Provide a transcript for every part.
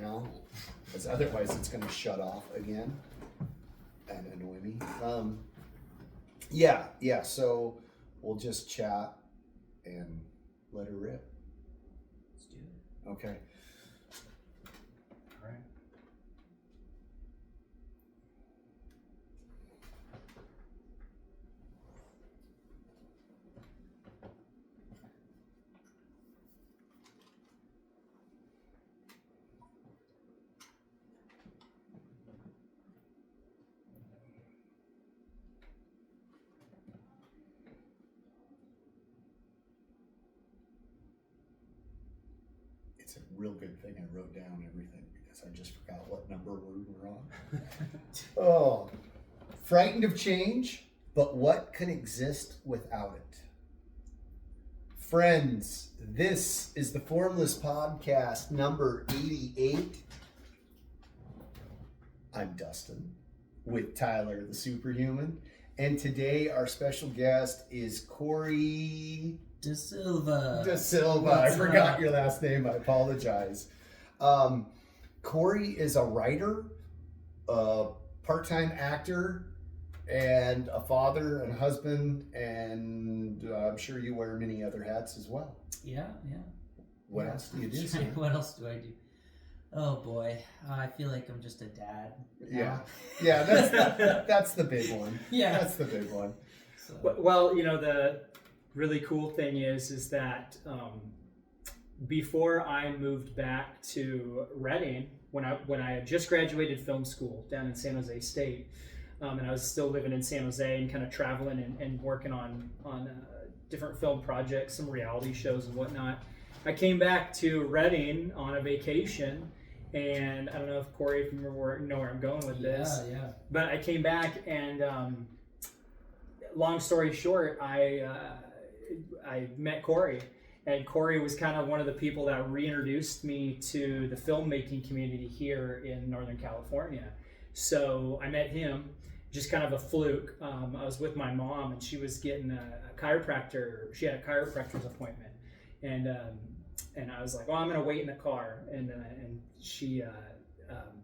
now, because otherwise it's going to shut off again and annoy me. Yeah, so we'll just chat and let her rip. Let's do it. Okay. All right. It's a real good thing I wrote down everything because I just forgot what number we were on. Oh, frightened of change, but what could exist without it? Friends, this is the Formless Podcast number 88. I'm Dustin with Tyler, the superhuman. And today our special guest is Cory De Silva. I forgot your last name. I apologize. Cory is a writer, a part-time actor, and a father and husband, and I'm sure you wear many other hats as well. Yeah. What else do you do? Sir? What else do I do? Oh boy, I feel like I'm just a dad. Yeah. That's the big one. Yeah, that's the big one. So. Well, the really cool thing is that before I moved back to Reading, when I had just graduated film school down in San Jose State, and I was still living in San Jose and kind of traveling and working on different film projects, some reality shows and whatnot. I came back to Reading on a vacation, and I don't know if Cory, if you know where I'm going with this. Yeah. But I came back, and long story short, I met Cory, and Cory was kind of one of the people that reintroduced me to the filmmaking community here in Northern California. So I met him, just kind of a fluke. I was with my mom, and she was getting a chiropractor. She had a chiropractor's appointment, and I was like, "Oh, I'm gonna wait in the car." And she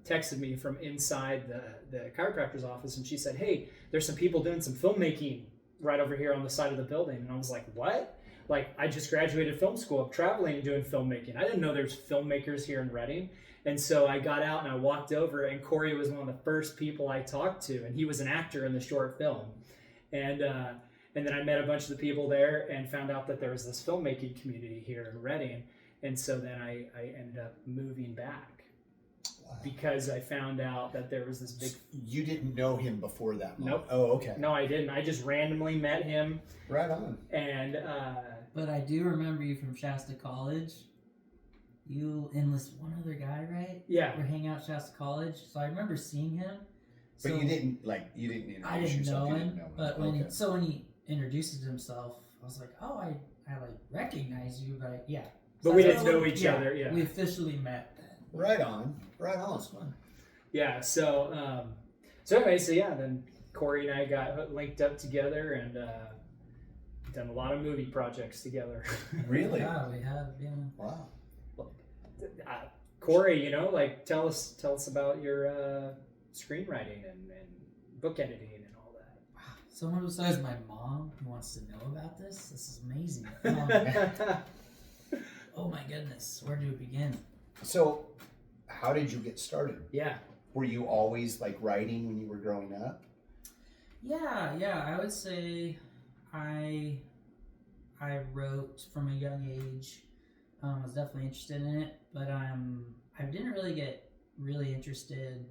texted me from inside the chiropractor's office, and she said, "Hey, there's some people doing some filmmaking right over here on the side of the building." And I was like, "What?" Like, I just graduated film school. I'm traveling and doing filmmaking. I didn't know there's filmmakers here in Reading. And so I got out and I walked over, and Cory was one of the first people I talked to, and he was an actor in the short film. And then I met a bunch of the people there and found out that there was this filmmaking community here in Reading. And so then I ended up moving back. Wow. Because I found out that there was this big... You didn't know him before that moment? Nope. Oh, okay. No, I didn't. I just randomly met him. Right on. And... But I do remember you from Shasta College. You and this one other guy, right? Yeah. We're hanging out at Shasta College. So I remember seeing him. But you didn't introduce I didn't yourself. know You him. didn't know him. But when he introduces himself, I was like, oh, I like recognize you, but yeah. But So we didn't know each other, yeah. We officially met then. Right on. That was fun. Yeah, so anyway, then Cory and I got linked up together and done a lot of movie projects together. Really? Yeah, we have, yeah. Wow. Cory, tell us about your screenwriting and book editing and all that. Wow, someone besides my mom who wants to know about this? This is amazing. Oh my goodness, where do we begin? So, how did you get started? Yeah. Were you always writing when you were growing up? Yeah, I would say I wrote from a young age. I was definitely interested in it, but I didn't really get really interested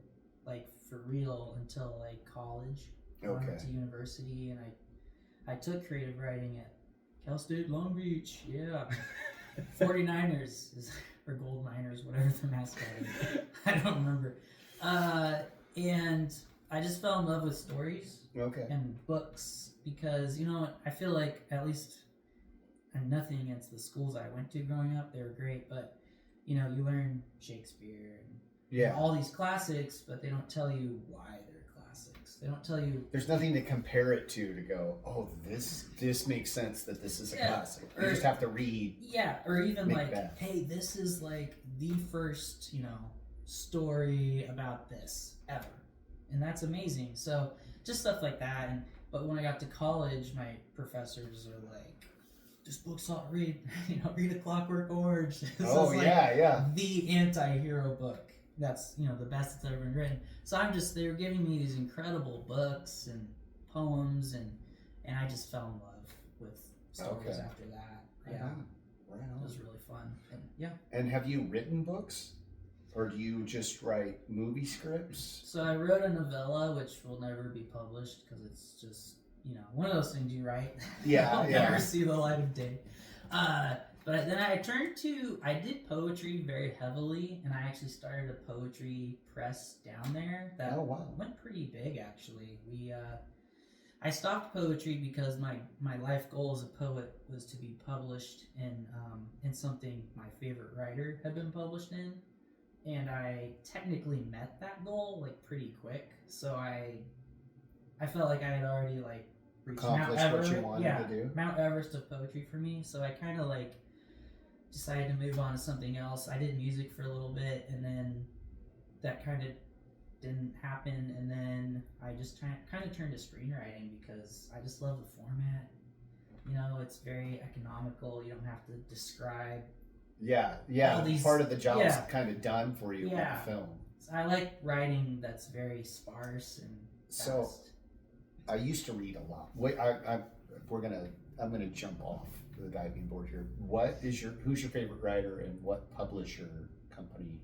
for real until college. Okay. I went to university and I took creative writing at Cal State Long Beach. Yeah. 49ers or Gold Miners, whatever their mascot is. I don't remember. And I just fell in love with stories and books because, I feel like at least, and nothing against the schools I went to growing up, they were great, but, you learn Shakespeare and all these classics, but they don't tell you why they're classics. They don't tell you... There's nothing to compare it to go, oh, this makes sense that this is a classic. You just have to read. Yeah, or even Macbeth. hey, this is the first, story about this ever, and that's amazing. So just stuff like that. But when I got to college, my professors are like, "This book's not read A Clockwork Orange." This is the anti-hero book. That's the best that's ever been written. So they were giving me these incredible books and poems, and I just fell in love with stories after that. Right on. It was really fun. And, And have you written books? Or do you just write movie scripts? So I wrote a novella, which will never be published because it's just, one of those things you write. Yeah, never see the light of day. But then I did poetry very heavily, and I actually started a poetry press down there that went pretty big, actually. I stopped poetry because my life goal as a poet was to be published in something my favorite writer had been published in. And I technically met that goal pretty quick, so I felt like I had already reached Mount Everest. What you wanted to do. Mount Everest of poetry for me. So I kind of decided to move on to something else. I did music for a little bit, and then that kind of didn't happen. And then I just kind of turned to screenwriting because I just love the format. It's very economical. You don't have to describe. Yeah. Part of the job is kind of done for you with the film. I like writing that's very sparse and fast. So, I used to read a lot. Wait, I'm gonna jump off the diving board here. Who's your favorite writer and what publisher company?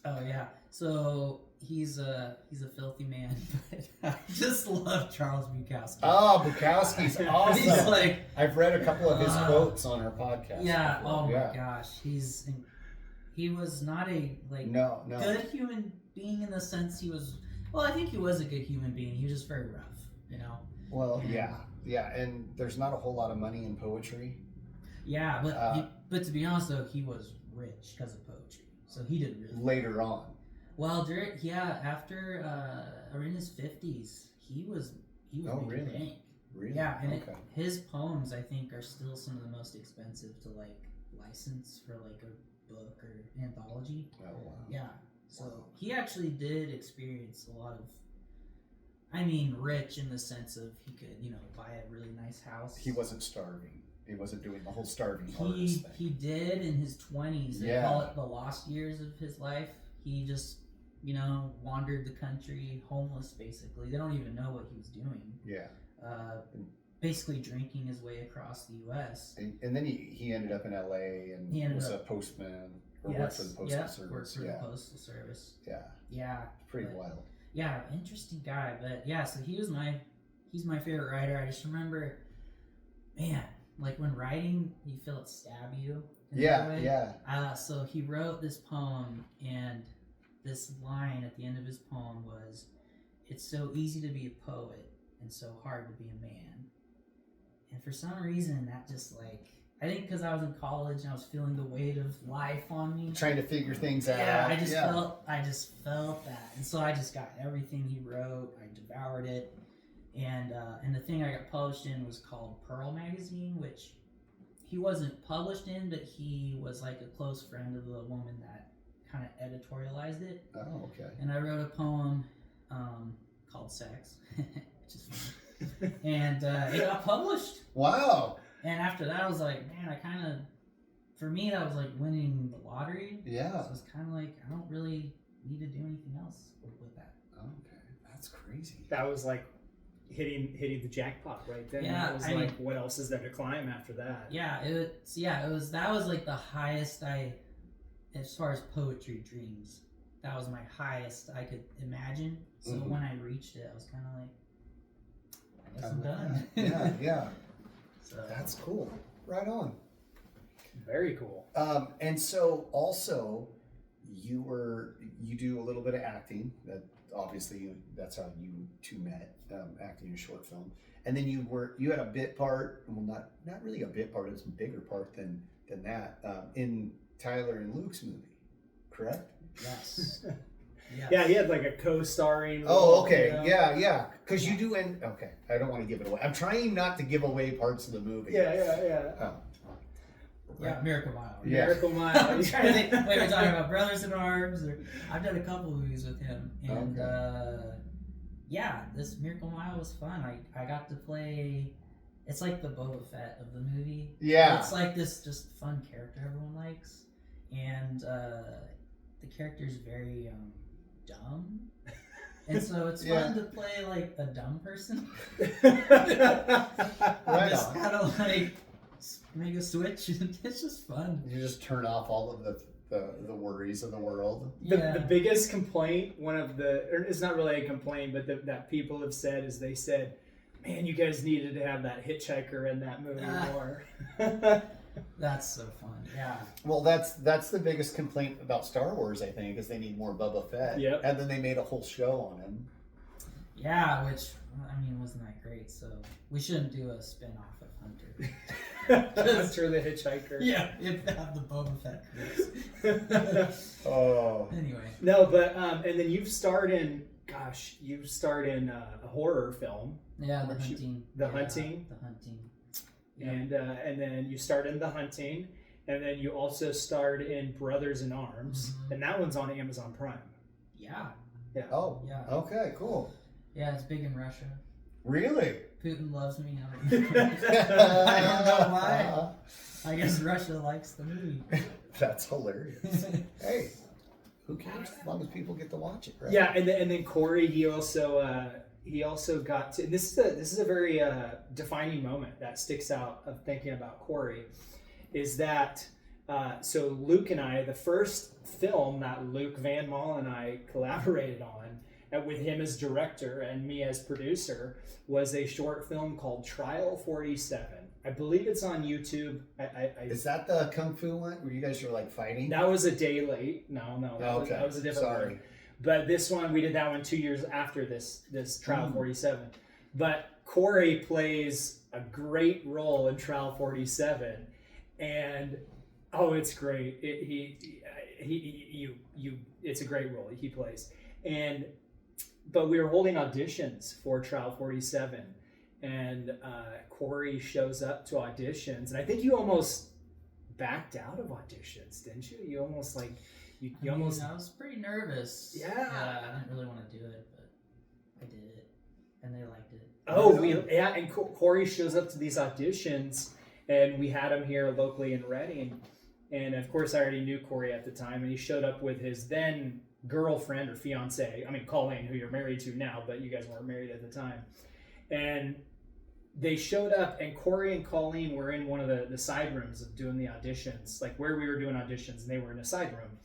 Oh yeah, so he's a filthy man, but I just love Charles Bukowski. Oh, Bukowski's awesome. He's I've read a couple of his quotes on our podcast. Yeah. Before. Oh my gosh, he was not a good human being in the sense he was. Well, I think he was a good human being. He was just very rough, Well, yeah, and there's not a whole lot of money in poetry. Yeah, but to be honest though, he was rich because of poetry, so he did really later on. Well, after in his 50s, he was making bank. Really? Yeah, and his poems I think are still some of the most expensive to license for a book or anthology. Oh wow. Yeah. So he actually did experience a lot of, rich in the sense of he could, buy a really nice house. He wasn't starving. He wasn't doing the whole starving artist thing. He did in his 20s. They call it the lost years of his life. He just, wandered the country, homeless basically. They don't even know what he was doing. Yeah. Basically drinking his way across the U.S. And then he ended up in L.A. and was a postman or worked for the Postal Service. Worked for the Postal Service. Yeah. Yeah. Pretty wild. Yeah, interesting guy. But yeah, so he's my favorite writer. I just remember, man, when writing, you feel it stab you. Yeah. So he wrote this poem, and this line at the end of his poem was, "It's so easy to be a poet and so hard to be a man." And for some reason, that just I think because I was in college and I was feeling the weight of life on me, trying to figure things out. Yeah, I just felt that, and so I just got everything he wrote. I devoured it, and the thing I got published in was called Pearl Magazine, which he wasn't published in, but he was a close friend of the woman that kind of editorialized it. Oh, okay. And I wrote a poem called Sex, which is fun. And it got published. Wow. And after that, I was like, man, for me, that was winning the lottery. Yeah. So it's kind of I don't really need to do anything else with that. Okay. That's crazy. That was hitting the jackpot right then. Yeah. It was what else is there to climb after that? Yeah. That was the highest as far as poetry dreams, that was my highest I could imagine. So when I reached it, I was kind of I guess I'm done. Yeah. So that's cool. Right on. Very cool. And so also you do a little bit of acting. That obviously that's how you two met, acting in a short film. And then you had a bit part, well not really a bit part, it was a bigger part than that, in Tyler and Luke's movie, correct? Yes. Yes. Yeah, he had a co-starring. Oh, okay. Yeah. Because you do okay. I don't want to give it away. I'm trying not to give away parts of the movie. Yeah. Yeah, Miracle Mile. Right? Yeah. Miracle Mile. I'm trying to think. Wait, we're talking about Brothers in Arms. Or I've done a couple movies with him, and yeah, this Miracle Mile was fun. I got to play. It's like the Boba Fett of the movie. Yeah. It's like this just fun character everyone likes, and the character is very dumb, and so it's fun to play like a dumb person. Right Just on. kind of like make a switch, and it's just fun. You just turn off all of the worries of the world. The biggest complaint, or it's not really a complaint, but that people have said is they said, man, you guys needed to have that hitchhiker in that movie more. That's so fun. Yeah. Well, that's the biggest complaint about Star Wars, I think, is they need more Boba Fett. Yep. And then they made a whole show on him. Yeah, which, I mean, wasn't that great, so we shouldn't do a spin-off of Hunter. Hunter the Hitchhiker. Yeah, if have the Boba Fett cruise. Oh. Anyway. No, but, and then you've starred in a horror film. Yeah, The Hunting. The Hunting. The Hunting. Yeah. And then you starred in The Hunting, and then you also starred in Brothers in Arms, and that one's on Amazon Prime. Yeah. Yeah. Oh. Yeah. Okay. Cool. Yeah, it's big in Russia. Really? Putin loves me. I don't know why. I guess Russia likes the movie. That's hilarious. Hey, who cares? As long as people get to watch it, right? Yeah, and then Cory, he also got to. This is a very defining moment that sticks out of thinking about Cory, is that so Luke and I, the first film that Luke Van Mall and I collaborated on, with him as director and me as producer, was a short film called Trial 47. I believe it's on YouTube. Is that the Kung Fu one where you guys are like fighting? That was a day late. No, that was a different one. But this one, we did that one 2 years after this Trial 47. But Cory plays a great role in Trial 47, and it's great. It's a great role he plays. But we were holding auditions for Trial 47, and Cory shows up to auditions, and I think you almost backed out of auditions, didn't you? You almost like I was pretty nervous. Yeah. I didn't really want to do it, but I did it, and they liked it. And Cory shows up to these auditions, and we had him here locally in Reading, and of course I already knew Cory at the time, and he showed up with his then girlfriend or fiance, Colleen, who you're married to now, but you guys weren't married at the time. And they showed up, and Cory and Colleen were in one of the side rooms of doing the auditions, like where we were doing auditions, and they were in a side room.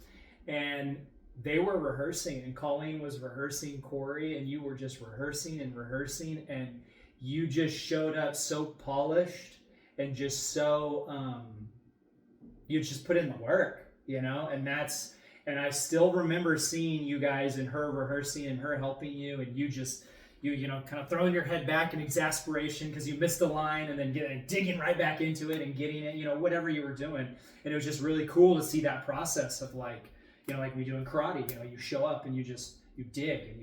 And they were rehearsing, and Colleen was rehearsing Cory, and you were just rehearsing, and you just showed up so polished and just so, you just put in the work, and I still remember seeing you guys and her rehearsing and her helping you, and you kind of throwing your head back in exasperation because you missed the line, and then digging right back into it and getting it, whatever you were doing. And it was just really cool to see that process of like we do in karate, you show up and you dig and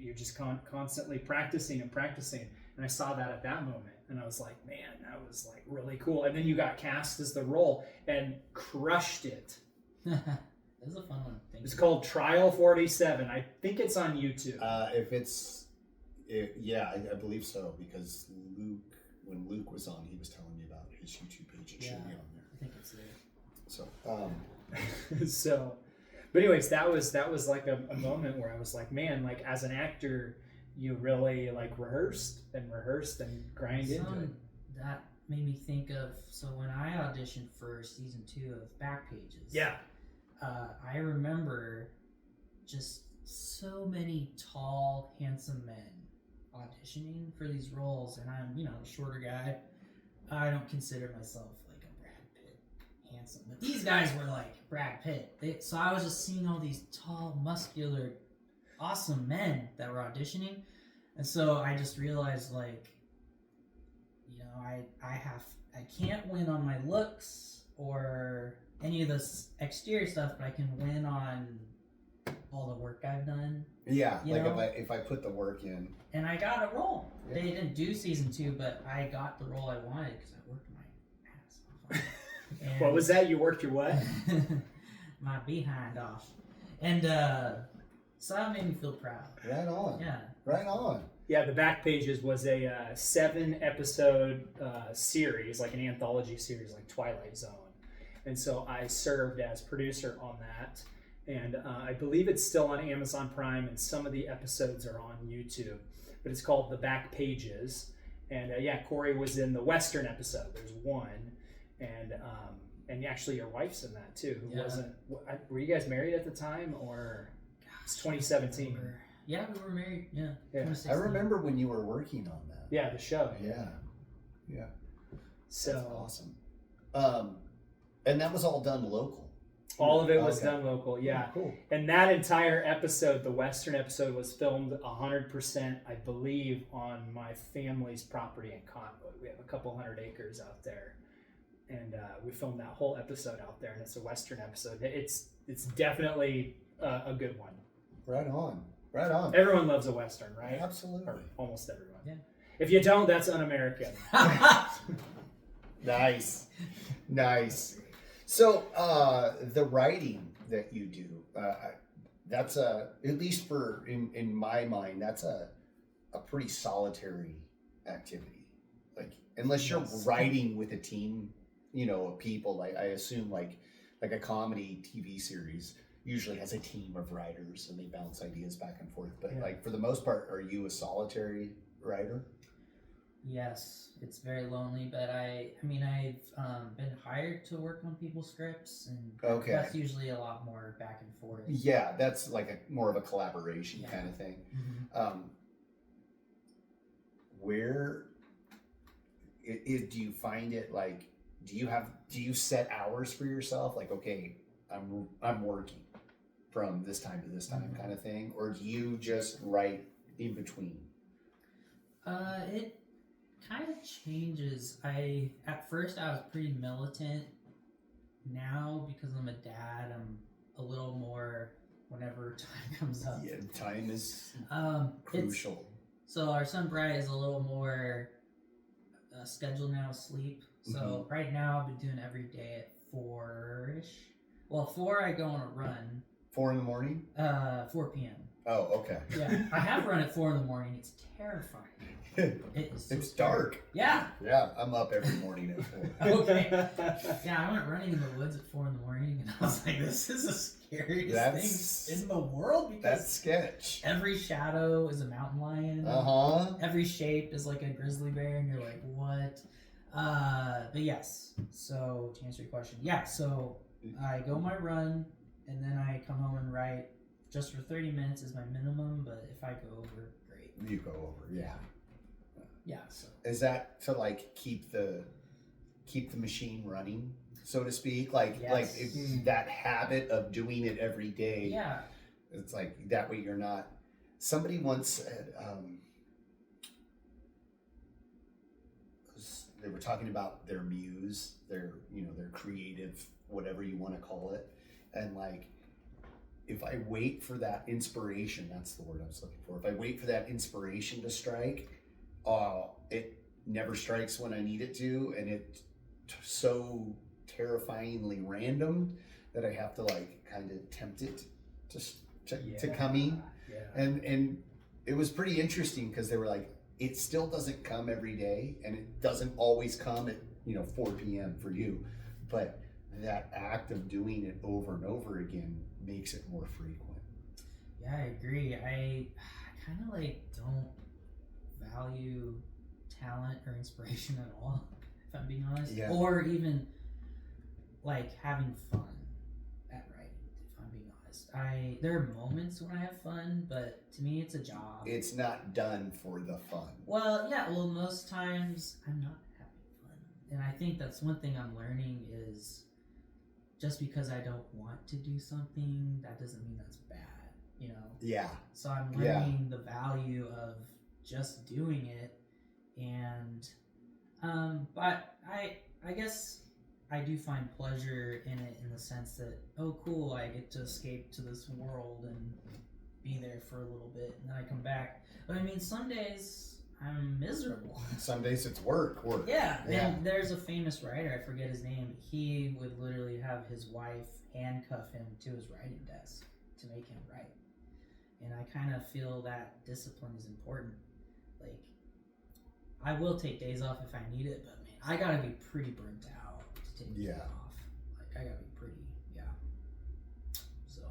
you're just constantly practicing. And I saw that at that moment, and I was like, man, that was like really cool. And then you got cast as the role and crushed it. It was a fun one. It's called Trial 47. I think it's on YouTube. I believe so, because when Luke was on, he was telling me about his YouTube page. It should be on there. I think it's there. So, but anyways, that was like a moment where I was like, man, like as an actor, you really like rehearsed and grind into it. That made me think of, so when I auditioned for season 2 of Backpages. Yeah. I remember just so many tall, handsome men auditioning for these roles, and I'm, a shorter guy. I don't consider myself like a Brad Pitt handsome, but these guys were like Brad Pitt. So I was just seeing all these tall, muscular, awesome men that were auditioning, and so I just realized like, I can't win on my looks or any of this exterior stuff, but I can win on all the work I've done. Yeah, if I put the work in. And I got a role. Yeah. They didn't do season 2, but I got the role I wanted because I worked my ass off. And What was that? You worked your what? my behind off. And so that made me feel proud. Right on. Yeah. Right on. Yeah, the Back Pages was a 7-episode series, like an anthology series, like Twilight Zone. And so I served as producer on that. And I believe it's still on Amazon Prime, and some of the episodes are on YouTube. But it's called The Back Pages. And yeah, Cory was in the Western episode. There's one. And actually your wife's in that too. Who Yeah. wasn't? Were you guys married at the time, or it's 2017? Yeah, we were married. Yeah. Yeah. 2016. I remember when you were working on that. Yeah, the show. Yeah. Yeah. So That's awesome. And that was all done local. all of it was Okay. done local. Yeah. Cool. And that entire episode, the Western episode, was filmed 100%, I believe, on my family's property in Conwood. We have a couple hundred acres out there, and we filmed that whole episode out there. And it's a Western episode. It's definitely a good one. Right on. Right on. Everyone loves a Western, right? Absolutely. Or almost everyone. Yeah. If you don't, that's un-American. Nice. Nice. So the writing that you do, that's at least in my mind, that's a pretty solitary activity. Like unless you're Yes. writing with a team, of people, like I assume like a comedy TV series usually has a team of writers and they bounce ideas back and forth. But Yeah. like for the most part, are you a solitary writer? Yes, it's very lonely, but I've been hired to work on people's scripts, and Okay. that's usually a lot more back and forth. Yeah, that's like more of a collaboration Yeah. kind of thing. Mhm. Where do you find it, like do you set hours for yourself, like okay, I'm working from this time to this time Mhm. kind of thing, or do you just write in between? It kind of changes. At first I was pretty militant. Now, because I'm a dad, I'm a little more whenever time comes up. Yeah, time is It's crucial. so our son Bright is a little more scheduled now, sleep. So right now I've been doing every day at 4-ish. Well, 4 I go on a run. 4 a.m? 4 p.m. Oh, okay. Yeah, I have run at 4 in the morning. It's terrifying. It is. So It's scary. dark. Yeah. Yeah, I'm up every morning at 4. Okay. Yeah, I went running in the woods at 4 in the morning, and I was like, "This is the scariest That's- thing in the world That's because sketch. every shadow is a mountain lion. Uh-huh. Every shape is like a grizzly bear, and you're like, what? But yes. So to answer your question, yeah. So I go my run, and then I come home and write. Just for 30 minutes is my minimum, but if I go over, great. You go over, yeah. Yeah. So Is that to like keep the machine running, so to speak? Like Yes. if that habit of doing it every day. yeah. It's like that way you're not. Somebody once said they were talking about their muse, their creative, whatever you want to call it, and like if I wait for that inspiration, that's the word I was looking for. If I wait for that inspiration to strike, it never strikes when I need it to, and it's so terrifyingly random that I have to like kind of tempt it to come in. Yeah. And it was pretty interesting because they were like, it still doesn't come every day, and it doesn't always come at 4 p.m. for you, but that act of doing it over and over again makes it more frequent. Yeah, I agree. I kind of like don't value talent or inspiration at all, if I'm being honest. Yeah. Or even like having fun at writing, if I'm being honest. There are moments when I have fun, but to me it's a job. It's not done for the fun. Well, yeah, most times I'm not having fun. And I think that's one thing I'm learning is just because I don't want to do something, that doesn't mean that's bad, Yeah. So I'm learning the value of just doing it, and but I guess I do find pleasure in it in the sense that, oh cool, I get to escape to this world and be there for a little bit, and then I come back. But I mean, some days I'm miserable. Some days it's work. Yeah, and there's a famous writer, I forget his name. He would literally have his wife handcuff him to his writing desk to make him write. And I kind of feel that discipline is important. Like, I will take days off if I need it, but man, I gotta be pretty burnt out to take days off. Like, I gotta be pretty, So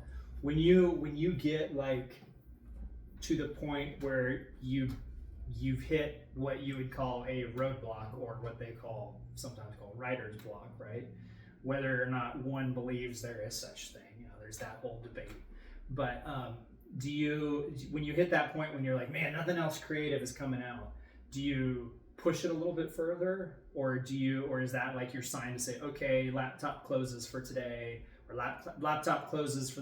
when you get like to the point where you've hit what you would call a roadblock, or what they sometimes call writer's block, right? Whether or not one believes there is such thing, there's that whole debate. But when you hit that point when you're like, man, nothing else creative is coming out, do you push it a little bit further, or is that like your sign to say, okay, laptop closes for today, or laptop closes for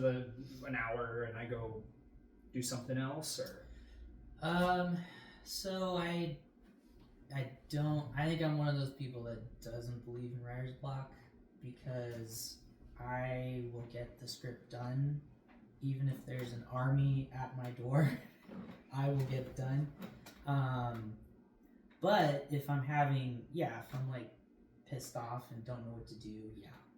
an hour and I go do something else? Or so I think I'm one of those people that doesn't believe in writer's block, because I will get the script done even if there's an army at my door. I will get it done. But if I'm like pissed off and don't know what to do,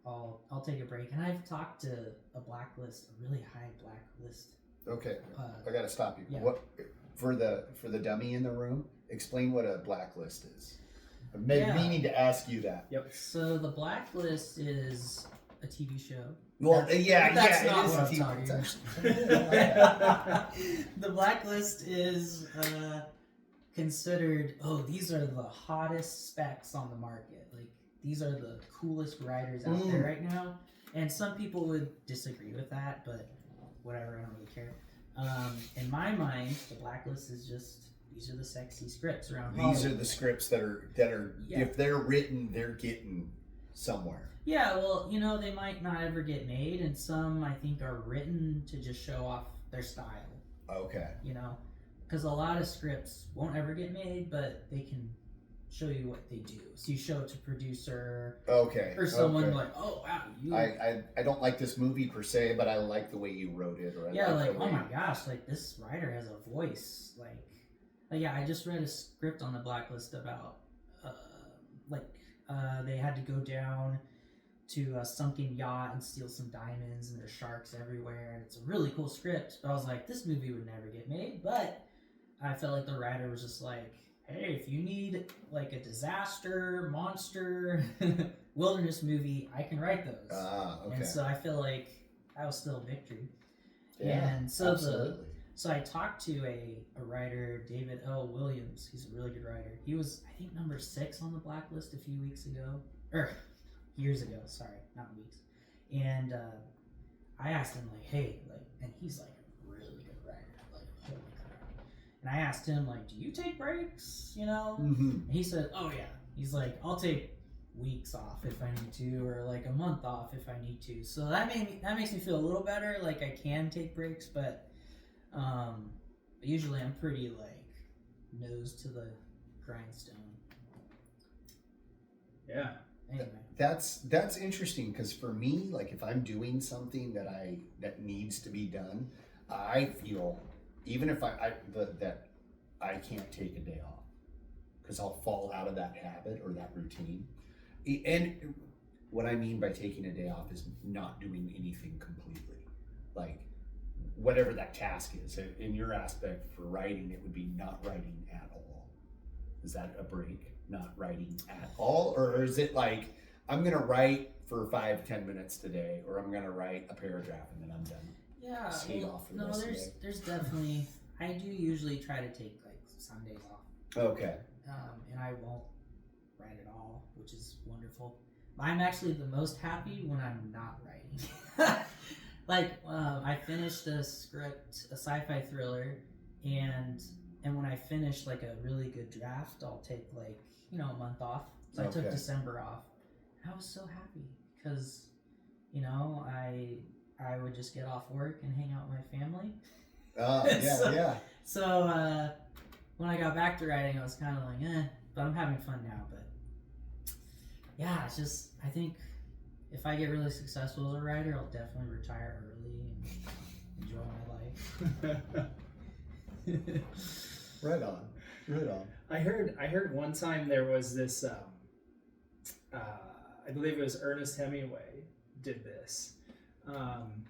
I'll take a break. And I've talked to a blacklist, a really high blacklist. Okay, I gotta stop you. Yeah. What for the dummy in the room? Explain what a blacklist is. I'm meaning to ask you that. Yep. So the blacklist is a TV show. Well, That's not what I'm talking about. The blacklist is considered, these are the hottest specs on the market. Like, these are the coolest writers out there right now. And some people would disagree with that, but whatever, I don't really care. In my mind, the blacklist is just, these are the sexy scripts around Hollywood. These are the scripts that are if they're written, they're getting somewhere. Yeah, well, they might not ever get made, and some, I think, are written to just show off their style. Okay. Because a lot of scripts won't ever get made, but they can show you what they do. So you show it to producer. Okay. Or someone like, oh, wow. I don't like this movie per se, but I like the way you wrote it. Or oh my gosh, like, this writer has a voice. I just read a script on the blacklist about, they had to go down to a sunken yacht and steal some diamonds, and there's sharks everywhere, and it's a really cool script. But I was like, this movie would never get made. But I felt like the writer was just like, hey, if you need like a disaster, monster, wilderness movie, I can write those. Okay. And so I feel like that was still a victory. Yeah, and so absolutely. So I talked to a writer, David L. Williams. He's a really good writer. He was, I think, number 6 on the blacklist a few weeks ago. Years ago, sorry, not weeks. And I asked him, like, hey, and he's like a really good writer, like, holy crap. And I asked him, like, do you take breaks, Mm-hmm. And he said, oh yeah. He's like, I'll take weeks off if I need to, or like a month off if I need to. So that makes me feel a little better, like I can take breaks, but usually I'm pretty like nose to the grindstone. Yeah. Anyway. That's interesting, because for me, like, if I'm doing something that needs to be done, I feel, even if that I can't take a day off, because I'll fall out of that habit or that routine. And what I mean by taking a day off is not doing anything completely, like whatever that task is. In your aspect for writing, it would be not writing at all. Is that a break? Not writing at all? Or is it like, I'm going to write for 5-10 minutes today, or I'm going to write a paragraph and then I'm done? Yeah. Skate off for the rest of the day. There's definitely, I do usually try to take like Sundays off. Okay. And I won't write at all, which is wonderful. I'm actually the most happy when I'm not writing. I finished a script, a sci-fi thriller, and when I finish like a really good draft, I'll take like, a month off. So I took December off. I was so happy because, I would just get off work and hang out with my family. Yeah. So when I got back to writing, I was kind of like, but I'm having fun now. But yeah, it's just, I think if I get really successful as a writer, I'll definitely retire early and enjoy my life. Right on. Right on. I heard one time there was this. I believe it was Ernest Hemingway did this, and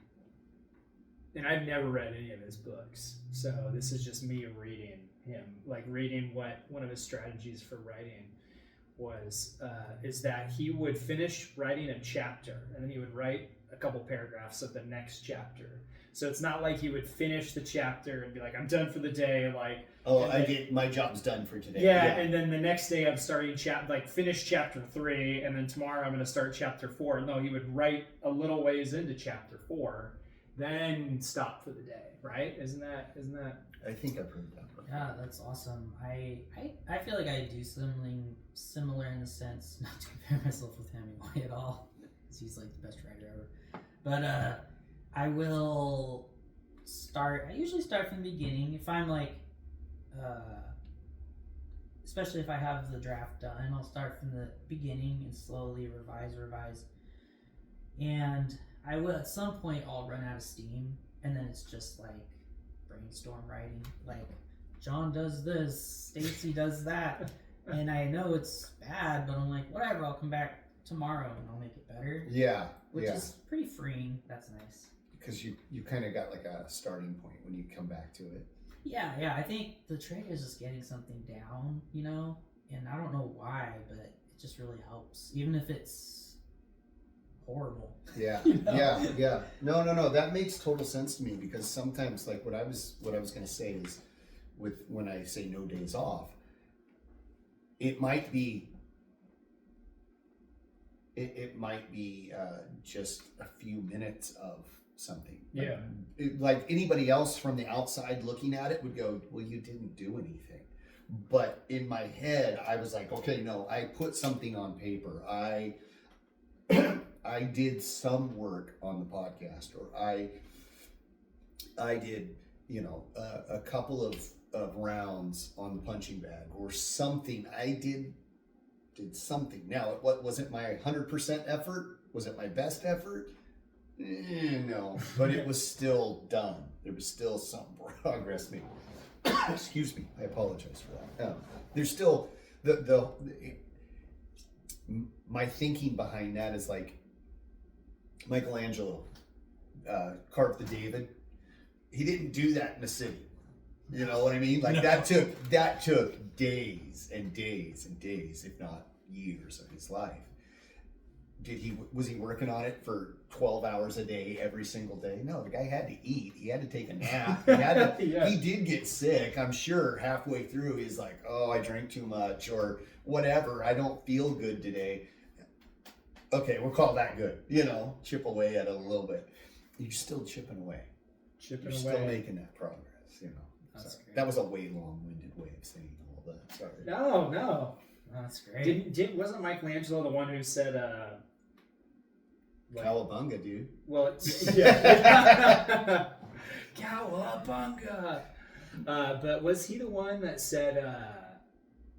I've never read any of his books, so this is just me reading him, like reading what one of his strategies for writing was. Is that he would finish writing a chapter, and then he would write a couple paragraphs of the next chapter. So it's not like he would finish the chapter and be like, I'm done for the day, like, oh, my job's done for today. Yeah, and then the next day I'm starting finish chapter 3, and then tomorrow I'm going to start chapter 4. No, he would write a little ways into chapter 4, then stop for the day, right? Isn't that? I think I've heard that. Yeah, that's awesome. I feel like I do something similar in the sense, not to compare myself with Hemingway at all, because he's like the best writer ever. But I usually start from the beginning. If I'm like, especially if I have the draft done, I'll start from the beginning and slowly revise. And I will, at some point, I'll run out of steam, and then it's just like brainstorm writing. Like, John does this, Stacy does that, and I know it's bad, but I'm like, whatever, I'll come back tomorrow and I'll make it better. Yeah. Which is pretty freeing. That's nice. Because you kind of got like a starting point when you come back to it. Yeah. I think the trick is just getting something down, and I don't know why, but it just really helps, even if it's horrible. Yeah, yeah. No. That makes total sense to me, because sometimes, like what I was going to say is, when I say no days off, it might be just a few minutes of something. Yeah. Like anybody else from the outside looking at it would go, well, you didn't do anything. But in my head, I was like, okay, no, I put something on paper. I did some work on the podcast, or I did, a couple of rounds on the punching bag or something. I did something. Now, what was it? My 100% effort? Was it my best effort? No, but it was still done. There was still some progress made. Excuse me. I apologize for that. There's still my thinking behind that is like Michelangelo carved the David. He didn't do that in the city. You know what I mean? Like, no. that took days and days and days, if not years of his life. Was he working on it for 12 hours a day every single day? No, the guy had to eat. He had to take a nap. He did get sick. I'm sure halfway through he's like, oh, I drank too much or whatever. I don't feel good today. Okay, we'll call that good. Chip away at it a little bit. You're still chipping away. You're still making that progress, That's great. That was a way long-winded way of saying all that. Sorry. No. That's great. Wasn't Michelangelo the one who said, Cowabunga, dude. Well, yeah. Cowabunga. But was he the one that said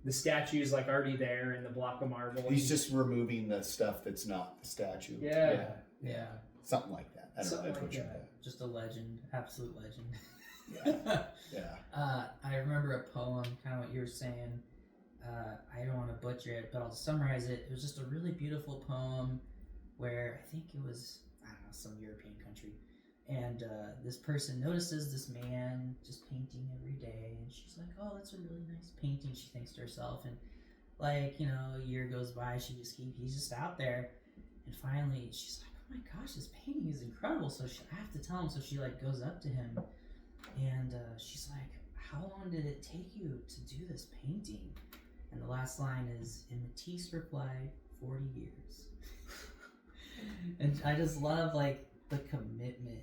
the statue's like already there in the block of marble? He's just removing the stuff that's not the statue. Yeah. Something like that. I don't know. I butchered that. Just a legend, absolute legend. Yeah. I remember a poem, kind of what you were saying. I don't want to butcher it, but I'll summarize it. It was just a really beautiful poem where I think it was, some European country. And this person notices this man just painting every day. And she's like, oh, that's a really nice painting, she thinks to herself. And a year goes by, he's just out there. And finally, she's like, oh my gosh, this painting is incredible. So I have to tell him. So she goes up to him and she's like, how long did it take you to do this painting? And the last line is, and Matisse replied, 40 years. And I just love the commitment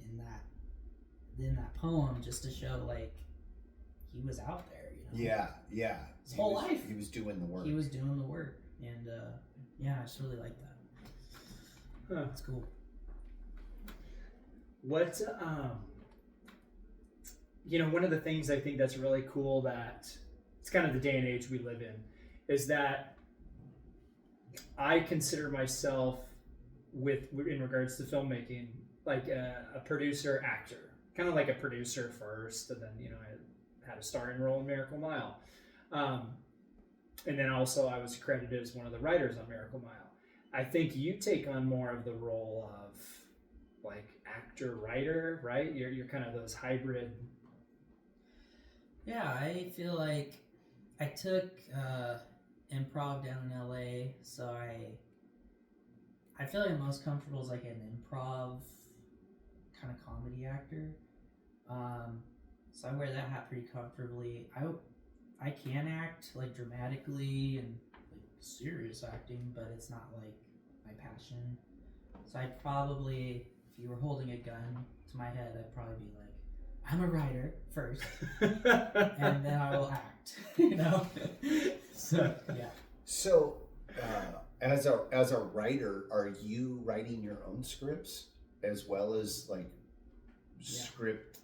in that poem, just to show he was out there, Yeah. His whole life. He was doing the work. And I just really like that. Huh. It's cool. What one of the things I think that's really cool, that it's kind of the day and age we live in, is that I consider myself, in regards to filmmaking, like a producer actor, kind of like a producer first, and then I had a starring role in Miracle Mile. And then also I was credited as one of the writers on Miracle Mile. I think you take on more of the role of like actor writer, right? You're kind of those hybrid. Yeah, I feel like I took improv down in LA, so I feel like I'm most comfortable as like an improv kind of comedy actor. So I wear that hat pretty comfortably. I can act like dramatically and like serious acting, but it's not like my passion. So I'd probably, if you were holding a gun to my head, I'd probably be like, I'm a writer first, and then I will act. You know. So yeah. So, as a writer, are you writing your own scripts as well as like script,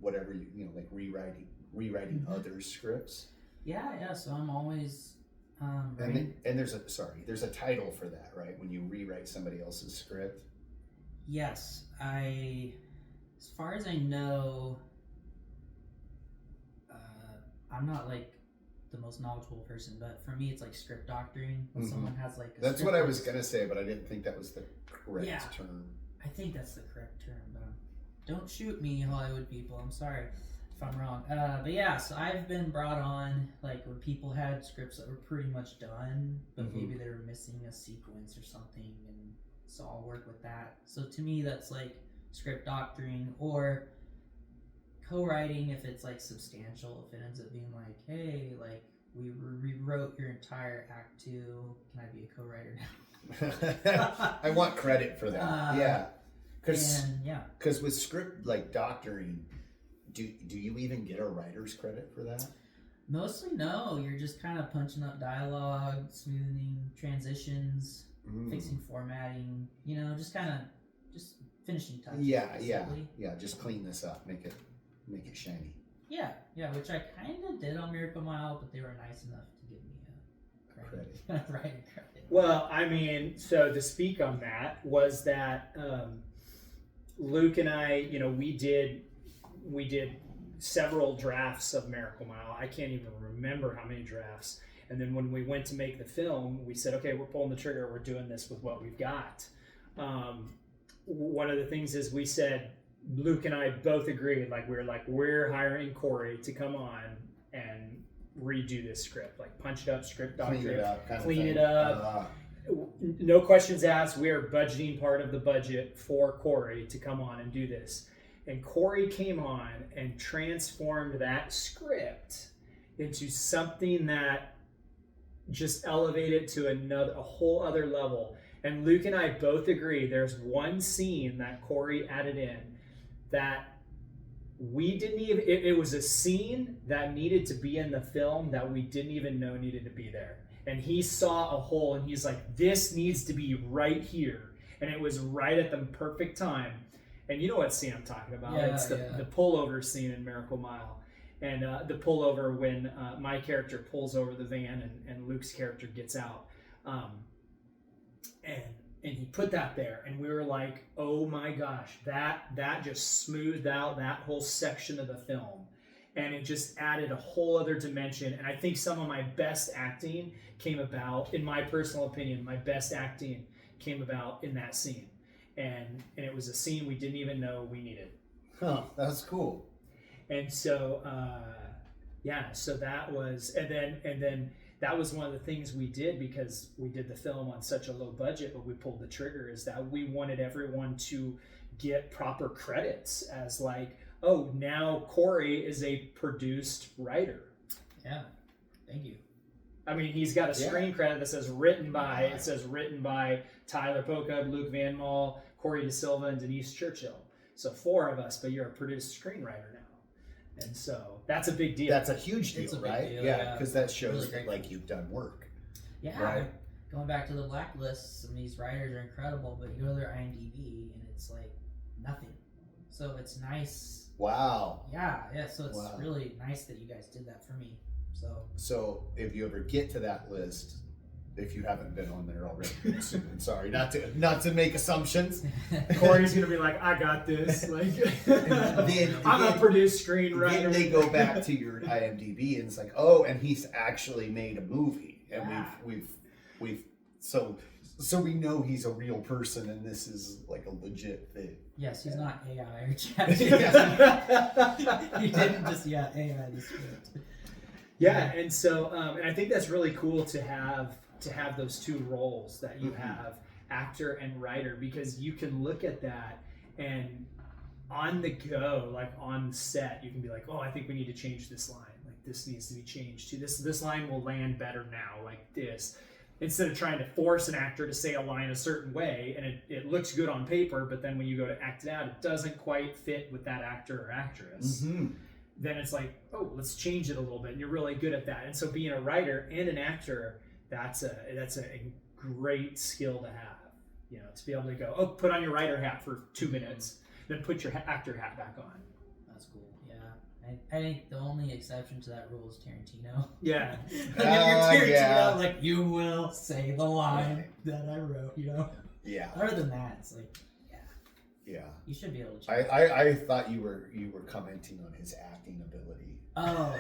whatever you know, like rewriting other scripts? Yeah. So I'm always and there's a title for that, right? When you rewrite somebody else's script. Yes, as far as I know, I'm not like the most knowledgeable person, but for me, it's like script doctoring. When someone has like that's what I was gonna say, but I didn't think that was the correct term. I think that's the correct term, but don't shoot me, Hollywood people. I'm sorry if I'm wrong. But yeah, so I've been brought on like when people had scripts that were pretty much done, but maybe they were missing a sequence or something, and so I'll work with that. So to me, that's like script doctoring or co-writing if it's like substantial. If it ends up being like, hey, like we rewrote your entire act 2, can I be a co-writer now? I want credit for that. Yeah. Because with script like doctoring, do you even get a writer's credit for that? Mostly no. You're just kind of punching up dialogue, smoothing transitions, fixing formatting, you know, just kind of just finishing touches. Yeah. Just clean this up, make it shiny. Yeah, which I kind of did on Miracle Mile, but they were nice enough to give me a credit. Writing credit. Well, I mean, so to speak on that was that Luke and I, you know, we did several drafts of Miracle Mile. I can't even remember how many drafts. And then when we went to make the film, we said, okay, we're pulling the trigger. We're doing this with what we've got. One of the things is we said, Luke and I both agreed, like we're hiring Cory to come on and redo this script, like punch it up, script doctor, clean it up. No questions asked. We are budgeting part of the budget for Cory to come on and do this. And Cory came on and transformed that script into something that just elevated to a whole other level. And Luke and I both agree there's one scene that Cory added in that we didn't even, it was a scene that needed to be in the film that we didn't even know needed to be there. And he saw a hole and he's like, this needs to be right here. And it was right at the perfect time. And you know what scene I'm talking about. It's the pullover scene in Miracle Mile. And the pullover when my character pulls over the van and Luke's character gets out. And he put that there, and we were like, oh my gosh, that just smoothed out that whole section of the film. And it just added a whole other dimension. And I think some of my best acting came about, in my personal opinion, my best acting came about in that scene. And it was a scene we didn't even know we needed. Huh, that's cool. And so, so that was, and then that was one of the things we did because we did the film on such a low budget, but we pulled the trigger, is that we wanted everyone to get proper credits as like, oh, now Cory is a produced writer. Yeah, thank you. I mean, he's got a screen credit that says written by, it says written by Tyler Poca, Luke Van Mol, Cory De Silva, and Denise Churchill. So 4 of us, but you're a produced screenwriter now. And so that's a big deal. That's a huge deal, right? Deal, yeah, because that shows really like you've done work. Yeah, right? Going back to the blacklist, some of these writers are incredible, but you go to their IMDb and it's like nothing. So it's nice. Wow. Yeah. So it's really nice that you guys did that for me. So if you ever get to that list, if you haven't been on there already. Soon. Sorry, not to make assumptions. Cory's gonna be like, I got this. Like, I'm a produced screenwriter. Then they go back to your IMDb, and it's like, oh, and he's actually made a movie, and we've so we know he's a real person, and this is like a legit thing. Yes, he's not AI or chat. He didn't just AI the script. Yeah, and so and I think that's really cool to have those two roles that you have, actor and writer, because you can look at that and on the go, like on set, you can be like, oh, I think we need to change this line. Like this needs to be changed to this line will land better now, like this. Instead of trying to force an actor to say a line a certain way, and it looks good on paper, but then when you go to act it out, it doesn't quite fit with that actor or actress. Then it's like, oh, let's change it a little bit. And you're really good at that. And so being a writer and an actor, that's a great skill to have. You know, to be able to go, oh, put on your writer hat for 2 minutes, then put your actor hat back on. That's cool. Yeah, I think the only exception to that rule is Tarantino. Yeah. Tarantino, like, you will say the line that I wrote. You know. Yeah. Other than that, it's like. Yeah, you should be able to. I thought you were commenting on his acting ability. Oh,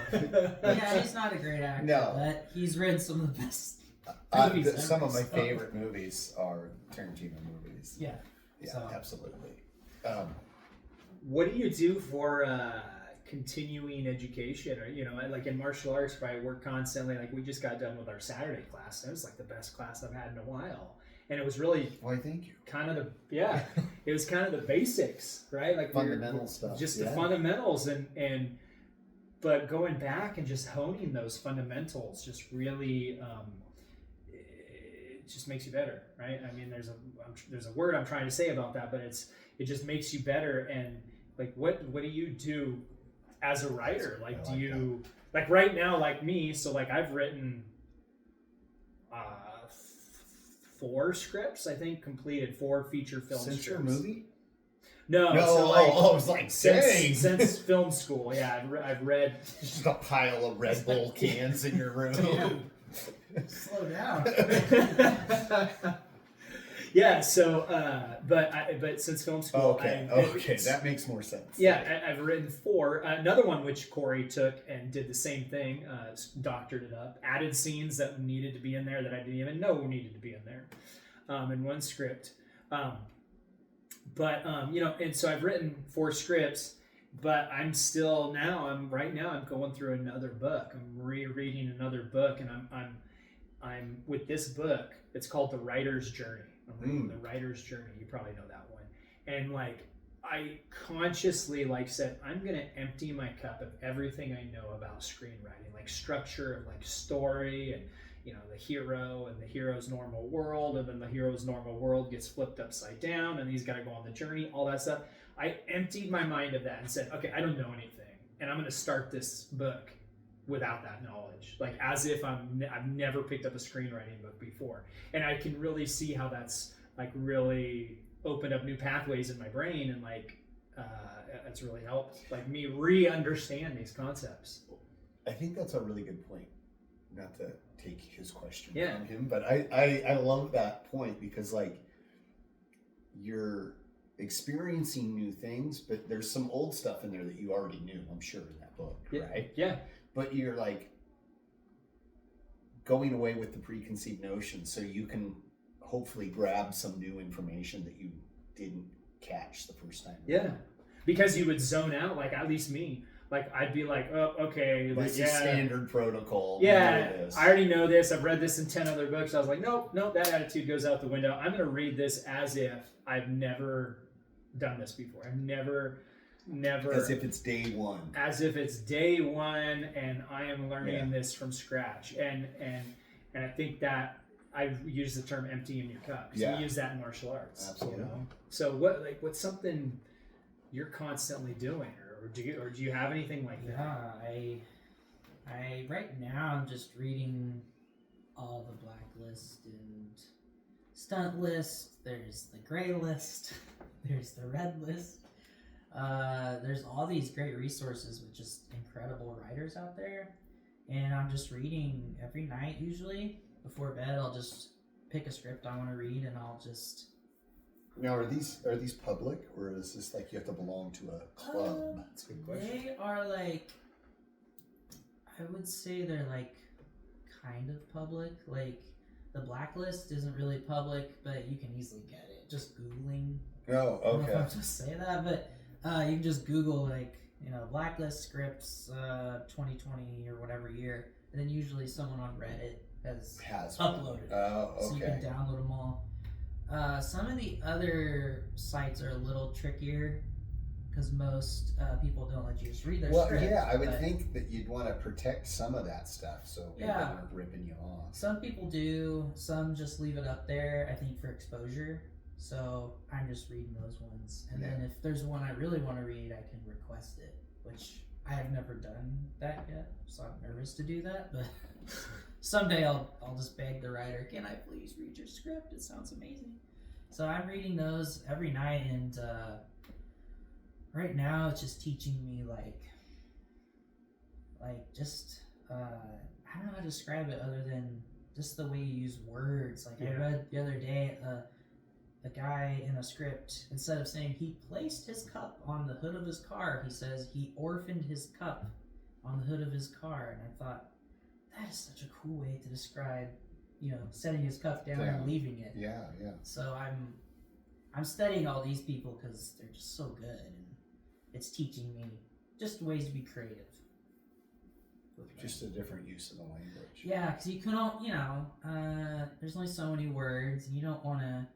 yeah, he's not a great actor. No, but he's written some of the best. Some of my favorite movies are Tarantino movies. Yeah, so. Absolutely. What do you do for continuing education? Or like in martial arts, right? We're constantly like we just got done with our Saturday class. It was like the best class I've had in a while. And it was really thank you. Kind of it was kind of the basics, right? Like fundamental stuff. Just the fundamentals but going back and just honing those fundamentals just really it just makes you better, right? I mean, there's a word I'm trying to say about that, but it just makes you better. And like what do you do as a writer? Like do you like right now, like me, so like I've written 4 scripts, I think, completed 4 feature film scripts. Since your movie? No. So I was like, since film school, yeah, I've read just a pile of Red Bull cans in your room. Slow down. Yeah. So, but since film school, okay, that makes more sense. Yeah, I've written 4. Another one which Cory took and did the same thing, doctored it up, added scenes that needed to be in there that I didn't even know needed to be in there, in one script. And so I've written 4 scripts, but I'm going through another book. I'm rereading another book, and I'm with this book. It's called The Writer's Journey. I'm reading The Writer's Journey. You probably know that one. And like, I consciously said, I'm going to empty my cup of everything I know about screenwriting, like structure of like story and, the hero and the hero's normal world. And then the hero's normal world gets flipped upside down and he's got to go on the journey, all that stuff. I emptied my mind of that and said, okay, I don't know anything. And I'm going to start this book without that knowledge, like as if I've never picked up a screenwriting book before. And I can really see how that's like really opened up new pathways in my brain, and like it's really helped like me re-understand these concepts. I think that's a really good point. Not to take his question from him, but I love that point, because like you're experiencing new things, but there's some old stuff in there that you already knew, I'm sure, in that book, right? Yeah. But you're like going away with the preconceived notion, so you can hopefully grab some new information that you didn't catch the first time. Yeah, because you would zone out, like at least me. Like I'd be like, oh, okay, like this is standard protocol. Yeah, I already know this. I've read this in 10 other books. I was like, nope, that attitude goes out the window. I'm going to read this as if I've never done this before. I've never. As if it's day one. As if it's day one, and I am learning this from scratch. And I think that I've used the term "emptying your cup." We use that in martial arts. Absolutely. So what's something you're constantly doing, or do you have anything like that? Yeah, I right now I'm just reading all the blacklist and stunt list. There's the gray list. There's the red list. There's all these great resources with just incredible writers out there, and I'm just reading every night usually, before bed, I'll just pick a script I want to read, and I'll just. Now, are these public, or is this like you have to belong to a club? That's a good question. They are like, I would say they're like kind of public. Like the blacklist isn't really public, but you can easily get it just Googling. Oh, I don't know if okay. I'm supposed to say that, but you can just Google like blacklist scripts 2020 or whatever year, and then usually someone on Reddit has uploaded it. Oh, okay. So you can download them all. Some of the other sites are a little trickier because most people don't let you just read their script. Well, yeah, I would think that you'd want to protect some of that stuff so people Yeah. aren't ripping you off. Some people do. Some just leave it up there, I think, for exposure. So I'm just reading those ones. And then if there's one I really want to read, I can request it, which I have never done that yet. So I'm nervous to do that. But someday I'll just beg the writer, can I please read your script? It sounds amazing. So I'm reading those every night. And right now it's just teaching me like just, I don't know how to describe it other than just the way you use words. Like I read the other day, a guy in a script, instead of saying he placed his cup on the hood of his car, he says he orphaned his cup on the hood of his car. And I thought, that is such a cool way to describe, setting his cup down and leaving it. Yeah. So I'm studying all these people because they're just so good, and it's teaching me just ways to be creative. Just a different use of the language. Yeah, because you couldn't, there's only so many words, and you don't want to.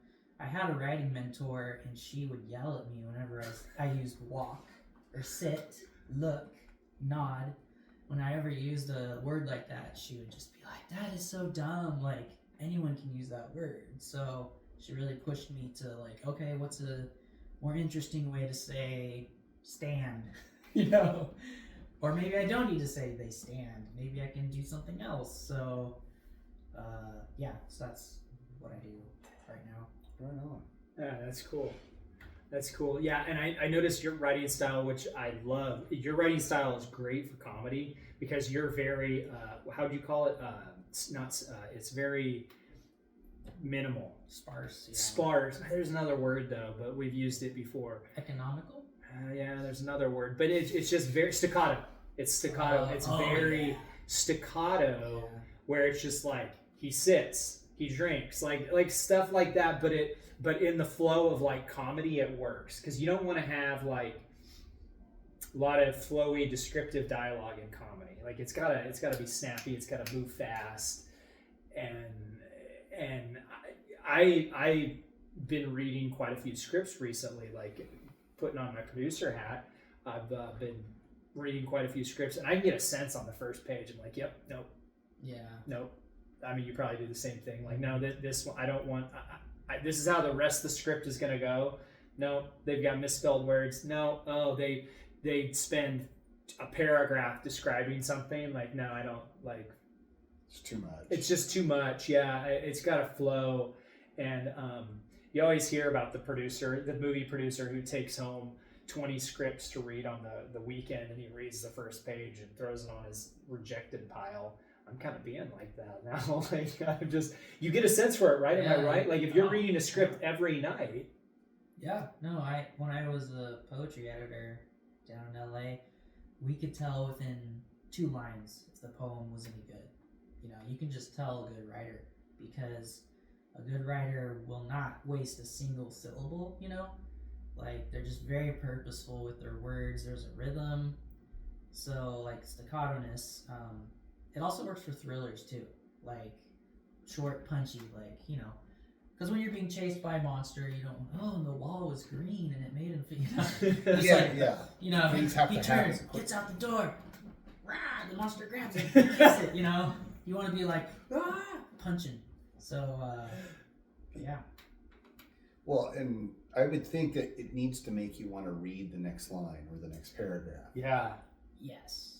I had a writing mentor, and she would yell at me whenever I used walk or sit, look, nod. When I ever used a word like that, she would just be like, "That is so dumb. Like anyone can use that word." So she really pushed me to like, okay, what's a more interesting way to say stand? Or maybe I don't need to say they stand. Maybe I can do something else. So, so that's what I do right now. Right on. Yeah, that's cool. That's cool. Yeah, and I noticed your writing style, which I love. Your writing style is great for comedy because you're very, how do you call it? It's very minimal. Sparse. Yeah. Sparse. There's another word though, but we've used it before. Economical? Yeah, there's another word, but it's just very staccato. It's staccato. It's very staccato, where it's just like he sits, he drinks, like stuff like that. But in the flow of like comedy, it works because you don't want to have like a lot of flowy, descriptive dialogue in comedy. Like it's gotta be snappy. It's gotta move fast, and I've been reading quite a few scripts recently, like putting on my producer hat. I've been reading quite a few scripts, and I can get a sense on the first page. I'm like, yep, nope, nope. I mean, you probably do the same thing. Like, no, this one I don't want. This is how the rest of the script is gonna go. No, they've got misspelled words. No, they spend a paragraph describing something. Like, no, I don't like. It's too much. It's just too much. Yeah, it's got to flow, and you always hear about the movie producer who takes home 20 scripts to read on the weekend, and he reads the first page and throws it on his rejected pile. I'm kind of being like that now. Like you get a sense for it, right? Am I right? Like if you're reading a script every night. Yeah. No, when I was a poetry editor down in LA, we could tell within 2 lines if the poem was any good. You can just tell a good writer because a good writer will not waste a single syllable, Like they're just very purposeful with their words. There's a rhythm. So like staccato-ness, it also works for thrillers too. Like short, punchy, like, because when you're being chased by a monster, you don't, and the wall was green and it made him feel, Things have he to turns, happen. gets out the door, rah, the monster grabs him, he gets it, You want to be like, punching. So, yeah. Well, and I would think that it needs to make you want to read the next line or the next paragraph. Yeah. Yes.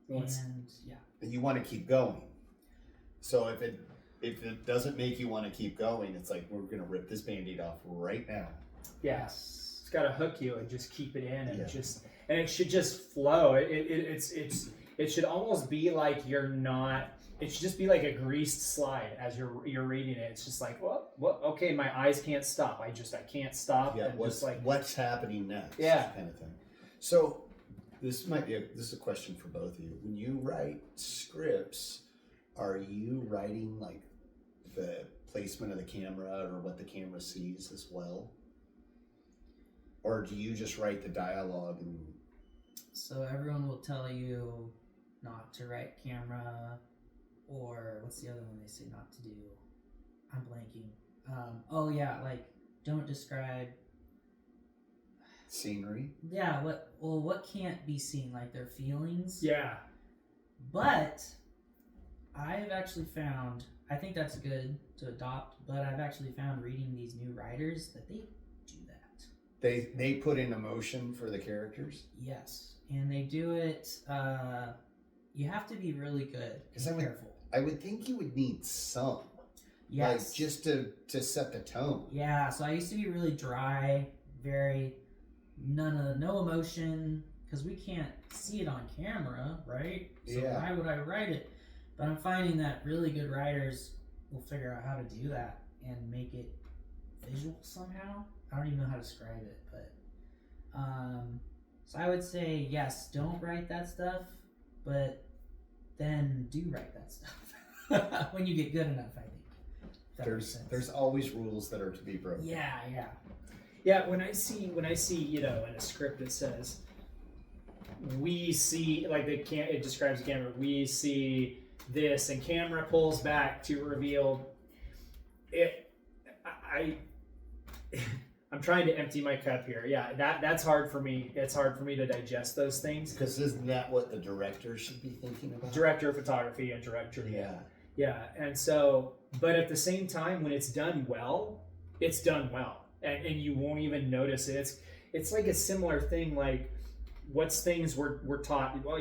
Well, and yeah. That you want to keep going. So if it doesn't make you want to keep going, it's like we're gonna rip this Band-Aid off right now. Yes. It's got to hook you and just keep it in, and and it should just flow. It's It should almost be like you're not. It should just be like a greased slide as you're reading it. It's just like, well, okay, my eyes can't stop. I can't stop. Yeah, and just like what's happening next? Yeah. Kind of thing. So this is a question for both of you. When you write scripts, are you writing like the placement of the camera or what the camera sees as well? Or do you just write the dialogue and... So everyone will tell you not to write camera, or what's the other one they say not to do? I'm blanking. Oh yeah, like don't describe scenery. Yeah, what can't be seen, like their feelings. Yeah. But I've actually found, I think that's good to adopt, but I've actually found reading these new writers that they do that. They put in emotion for the characters? Yes. And they do it, you have to be really good and careful. I would think you would need some. Yes. Like just to set the tone. Yeah, so I used to be really dry, very no emotion, because we can't see it on camera, right? So why would I write it? But I'm finding that really good writers will figure out how to do that and make it visual somehow. I don't even know how to describe it, but so I would say yes, don't write that stuff, but then do write that stuff when you get good enough, I think. There's always rules that are to be broken. Yeah, when I see, in a script that says we see, like it describes the camera, we see this, and camera pulls back to reveal it. I'm trying to empty my cup here. Yeah, that's hard for me. It's hard for me to digest those things. Because isn't that what the director should be thinking about? Director of photography and director. Yeah. Yeah, and so, but at the same time, when it's done well, it's done well. And you won't even notice it. It's like a similar thing, like what's things we're taught. Well,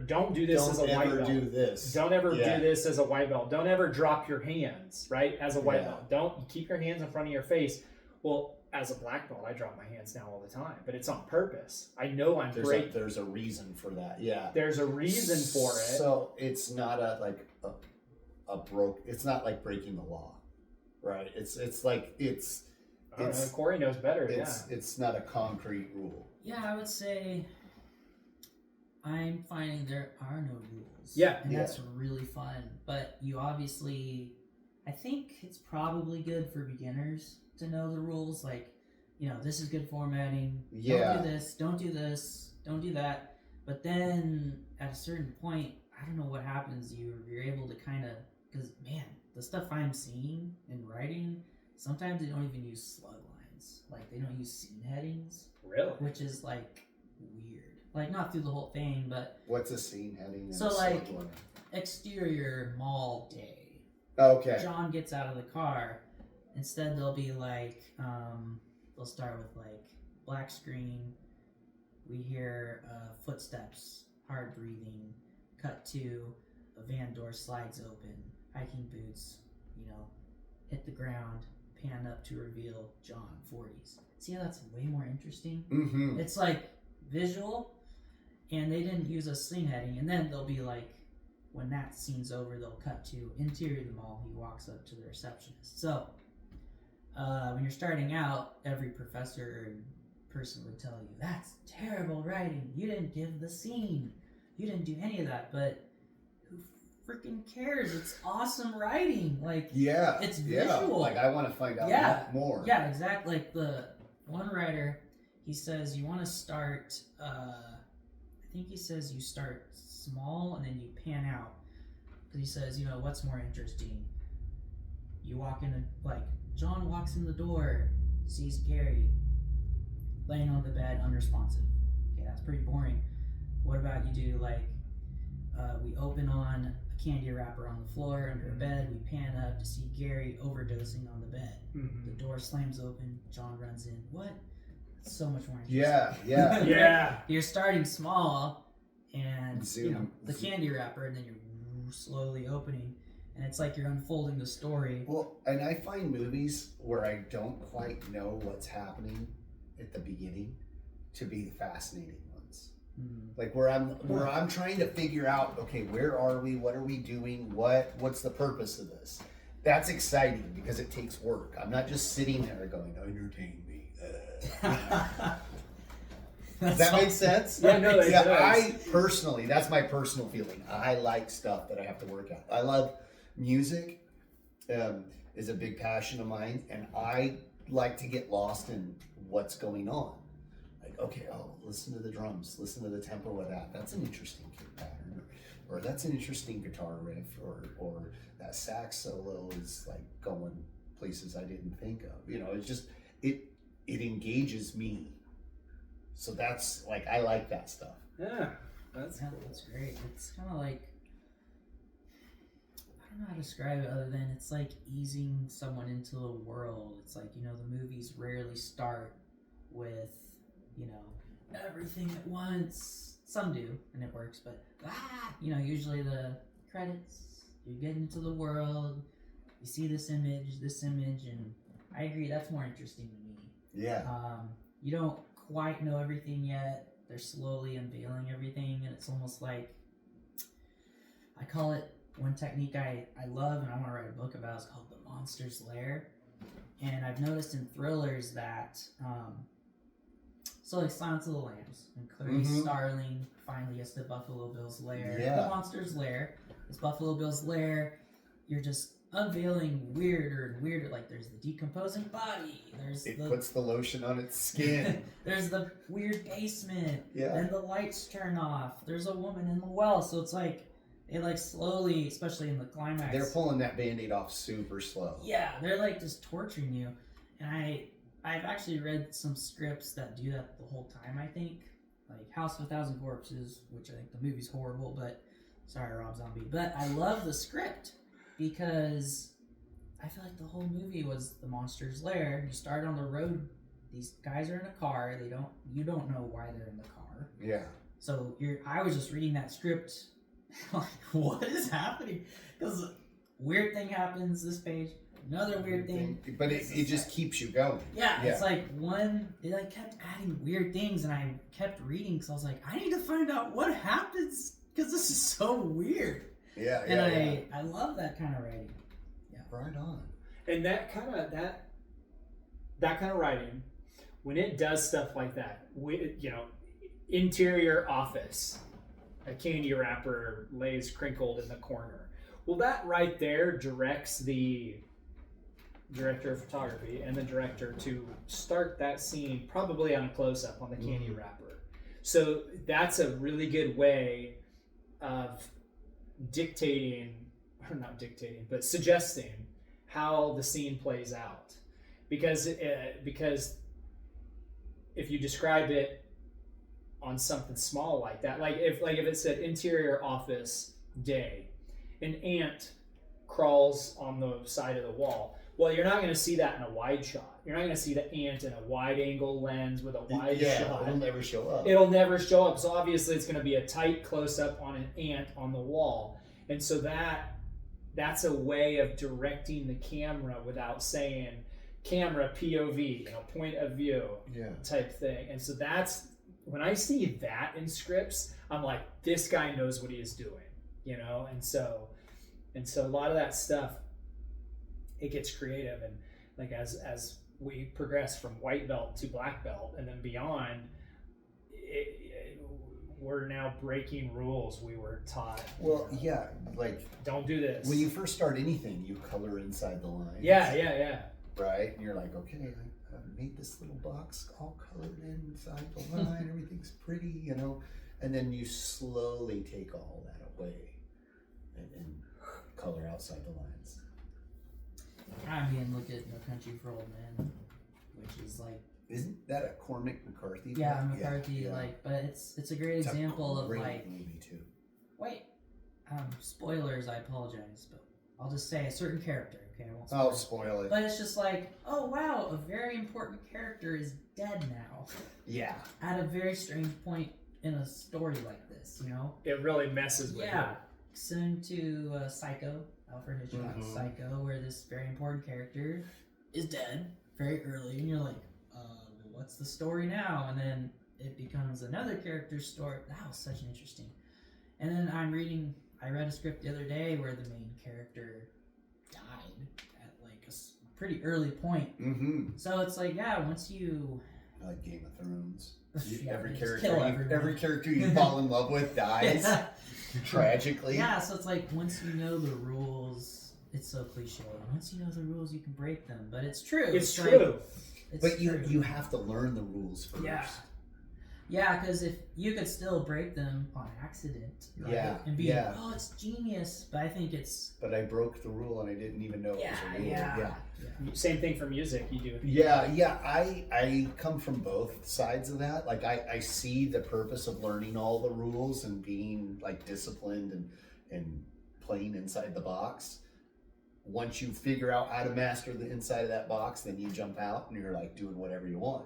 don't do this as a white belt. Don't ever do this. Don't ever do this as a white belt. Don't ever drop your hands, right, as a white belt. Don't keep your hands in front of your face. Well, as a black belt, I drop my hands down all the time, but it's on purpose. I know I'm breaking. There's a reason for that. Yeah. There's a reason for it. So it's not it's not like breaking the law, right? It's like Cory knows better. It's not a concrete rule. Yeah, I would say I'm finding there are no rules. Yeah. And that's really fun. But you obviously, I think it's probably good for beginners to know the rules. Like, this is good formatting. Yeah. Don't do this, don't do this, don't do that. But then at a certain point, I don't know what happens. You're able to kind of, because man, the stuff I'm seeing and writing, sometimes they don't even use slug lines. Like they don't use scene headings. Really? Which is like weird. Like not through the whole thing, but what's a scene heading? So like exterior mall day. Okay. John gets out of the car. Instead they'll be like, they'll start with like black screen. We hear footsteps, hard breathing. Cut to a van door slides open. Hiking boots, hit the ground. Pan up to reveal John, 40s. See how that's way more interesting? Mm-hmm. It's like visual, and they didn't use a scene heading. And then they'll be like, when that scene's over, they'll cut to interior of the mall. He walks up to the receptionist. So, when you're starting out, every professor and person would tell you, that's terrible writing. You didn't give the scene. You didn't do any of that. But who freaking cares? It's awesome writing. Like, it's visual. Like, I want to find out more. Yeah, exactly. Like the one writer, he says you want to start, I think he says you start small and then you pan out. Because he says, what's more interesting? You walk in, John walks in the door, sees Gary laying on the bed, unresponsive. Okay, that's pretty boring. What about you do, we open on a candy wrapper on the floor under a bed, we pan up to see Gary overdosing on the bed. Mm-hmm. The door slams open, John runs in. What? It's so much more interesting. Yeah. Yeah. You're starting small and Zoom. The candy wrapper, and then you're slowly opening, and it's like you're unfolding the story. Well, and I find movies where I don't quite know what's happening at the beginning to be the fascinating ones. Like where I'm trying to figure out, okay, where are we? What are we doing? What's the purpose of this? That's exciting because it takes work. I'm not just sitting there going, entertain me. Does that make sense? Yeah, no, it does. I personally, that's my personal feeling. I like stuff that I have to work at. I love music. Is a big passion of mine, and I like to get lost in what's going on. Like, okay, listen to the drums, listen to the tempo of that. That's an interesting kick pattern, or that's an interesting guitar riff, or that sax solo is like going places I didn't think of. It's just it engages me. So that's like I like that stuff. Yeah, that's cool. That's great. It's kind of like, I don't know how to describe it other than it's like easing someone into the world. It's like, the movies rarely start with, everything at once. Some do, and it works, but, usually the credits, you get into the world, you see this image, and I agree, that's more interesting to me. Yeah. You don't quite know everything yet. They're slowly unveiling everything, and it's almost like, I call it, one technique I love and I want to write a book about is called The Monster's Lair. And I've noticed in thrillers that, so like Silence of the Lambs, and Clarice Starling finally gets to Buffalo Bill's lair. Yeah. The Monster's Lair. It's Buffalo Bill's lair. You're just unveiling weirder and weirder. Like there's the decomposing body. It puts the lotion on its skin. There's the weird basement. Yeah. And the lights turn off. There's a woman in the well. So it's like, they like slowly, especially in the climax. They're pulling that Band-Aid off super slow. Yeah, they're like just torturing you. And I've actually read some scripts that do that the whole time, I think. Like House of a Thousand Corpses, which I think the movie's horrible, but sorry, Rob Zombie. But I love the script because I feel like the whole movie was the monster's lair. You start on the road, these guys are in a car, you don't know why they're in the car. Yeah. So I was just reading that script like, what is happening? Because weird thing happens this page, another weird thing. But it just keeps you going. Yeah, it's like they like kept adding weird things, and I kept reading because I was like, I need to find out what happens because this is so weird. Yeah, and I love that kind of writing. Yeah, right on. And that kind of writing, when it does stuff like that, interior office. A candy wrapper lays crinkled in the corner. Well, that right there directs the director of photography and the director to start that scene probably on a close-up on the candy wrapper. So that's a really good way of suggesting how the scene plays out. Because if you describe it on something small like that, like if it said interior office day, an ant crawls on the side of the wall. Well, you're not going to see that in a wide shot. You're not going to see the ant in a wide angle lens with a wide shot. It'll never show up. It'll never show up. So obviously it's going to be a tight close up on an ant on the wall. And so that's a way of directing the camera without saying camera POV, point of view type thing. And so that's, when I see that in scripts, I'm like, this guy knows what he is doing, and so a lot of that stuff, it gets creative, and like as we progress from white belt to black belt and then beyond, we're now breaking rules we were taught. Well, yeah, like don't do this. When you first start anything, you color inside the lines. Yeah. Right, and you're like, okay, I've made this little box all colored inside the line. Everything's pretty, and then you slowly take all that away and color outside the lines. I mean, look at No Country for Old Men, which is like, isn't that a Cormac McCarthy? Yeah, McCarthy. Like, but it's a great example of like. Movie too. Wait, spoilers. I apologize, but I'll just say a certain character. Okay, I won't spoil I'll spoil it. But it's just like, oh wow, a very important character is dead now. Yeah. At a very strange point in a story like this, It really messes with you. Similar to Psycho, Alfred Hitchcock's Psycho, where this very important character is dead very early, and you're like, what's the story now? And then it becomes another character's story. That was such an interesting. And then I read a script the other day where the main character died at like a pretty early point. Mm-hmm. So it's like, yeah, once you Like Game of Thrones. Yeah, every just kill everyone. every character you fall in love with dies tragically. Yeah, so it's like once you know the rules, it's so cliche. Once you know the rules, you can break them. But it's true. It's true. It's But true. you have to learn the rules first. Yeah, because if you could still break them on accident, right? Yeah, and be yeah. oh, it's genius. But I think it's But I broke the rule and I didn't even know it was a rule. yeah. Same thing for music. You do. Yeah. I come from both sides of that. Like I see the purpose of learning all the rules and being like disciplined and playing inside the box. Once you figure out how to master the inside of that box, then you jump out and you're like doing whatever you want.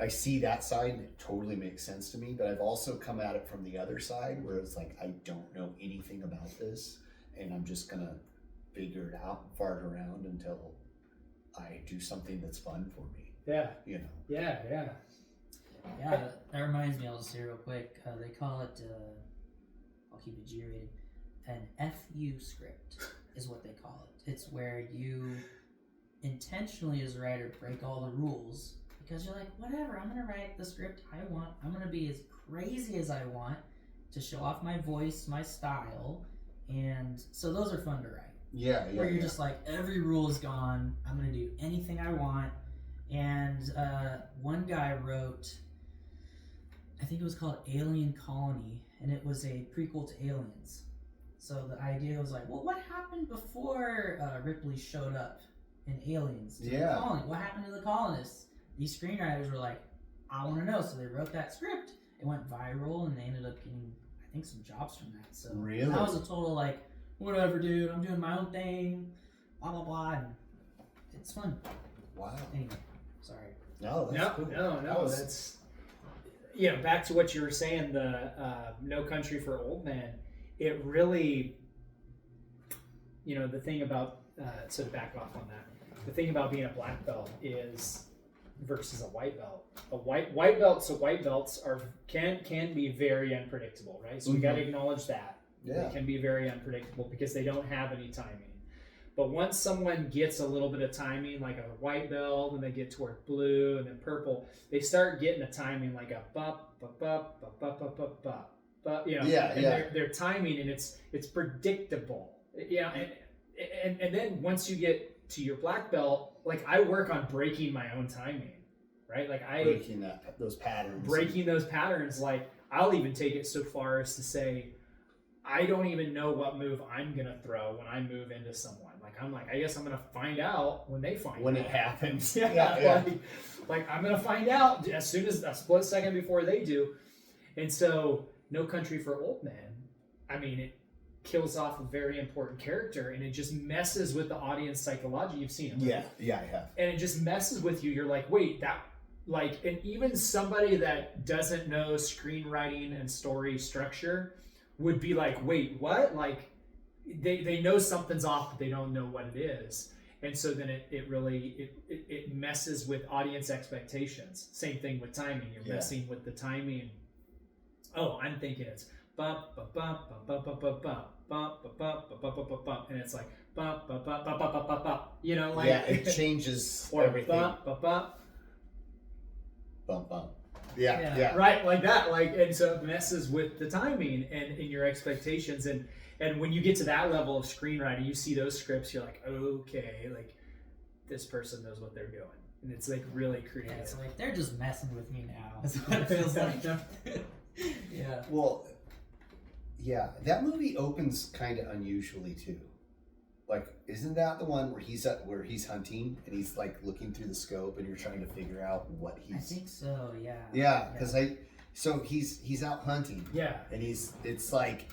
I see that side and it totally makes sense to me, but I've also come at it from the other side where it's like, I don't know anything about this and I'm just gonna figure it out and fart around until I do something that's fun for me. Yeah. You know? Yeah. Yeah, that reminds me, I'll just say real quick, they call it, I'll keep it G-rated, an FU script is what they call it. It's where you intentionally as a writer break all the rules because you're like, whatever, I'm going to write the script I want. I'm going to be as crazy as I want to show off my voice, my style, and so those are fun to write. Yeah. Where you're just like, every rule is gone, I'm going to do anything I want. And one guy wrote, I think it was called Alien Colony, and it was a prequel to Aliens. So the idea was like, well, what happened before Ripley showed up in Aliens? To the colony? What happened to the colonists? These screenwriters were like, I want to know. So they wrote that script. It went viral, and they ended up getting, I think, some jobs from that. So really? That was a total like, whatever, dude. I'm doing my own thing. Blah blah blah. And it's fun. Wow. Anyway, sorry. No, that's cool. No. That's back to what you were saying. The No Country for Old Men. It really, the thing about so to back off on that, the thing about being a black belt is versus a white belt. A white belts can be very unpredictable, right? So we got to acknowledge that. Yeah. They can be very unpredictable because they don't have any timing. But once someone gets a little bit of timing, like a white belt, and they get toward blue and then purple, they start getting a timing like a bop, bop, bop, bop, bop, bop, bop, bop. But their timing, and it's predictable. And then once you get to your black belt, like I work on breaking my own timing, right? Like breaking those patterns. Breaking those patterns. Like I'll even take it so far as to say, I don't even know what move I'm gonna throw when I move into someone. I guess I'm gonna find out when they find when out. it happens. Like I'm gonna find out as soon as a split second before they do. And so No Country for Old Men, I mean, it kills off a very important character and it just messes with the audience psychology. You've seen it. Right? Yeah, I have. And it just messes with you. You're like, wait, and even somebody that doesn't know screenwriting and story structure would be like, wait, what? Like they know something's off, but they don't know what it is. And so then it really messes with audience expectations. Same thing with timing. You're messing with the timing. Oh, I'm thinking it's bump, bump, bump, bump, bump, bump, bump, bump, bump, bump, bump, bump, bump, and it's like bump, bump, bump, bump, bump, bump, bump, it changes or everything. Bump, bump, bump, bump, bump. Yeah. Right, like that. And so it messes with the timing and in your expectations. And when you get to that level of screenwriting, you see those scripts, you're like, okay, like this person knows what they're doing. And it's like really creative. Yeah, it's like they're just messing with me now. That's what it feels like. Yeah. Well, yeah, that movie opens kind of unusually too. Like, isn't that the one where he's hunting and he's like looking through the scope and you're trying to figure out what he's? I think so. Yeah. Yeah, because so he's out hunting. Yeah. And it's like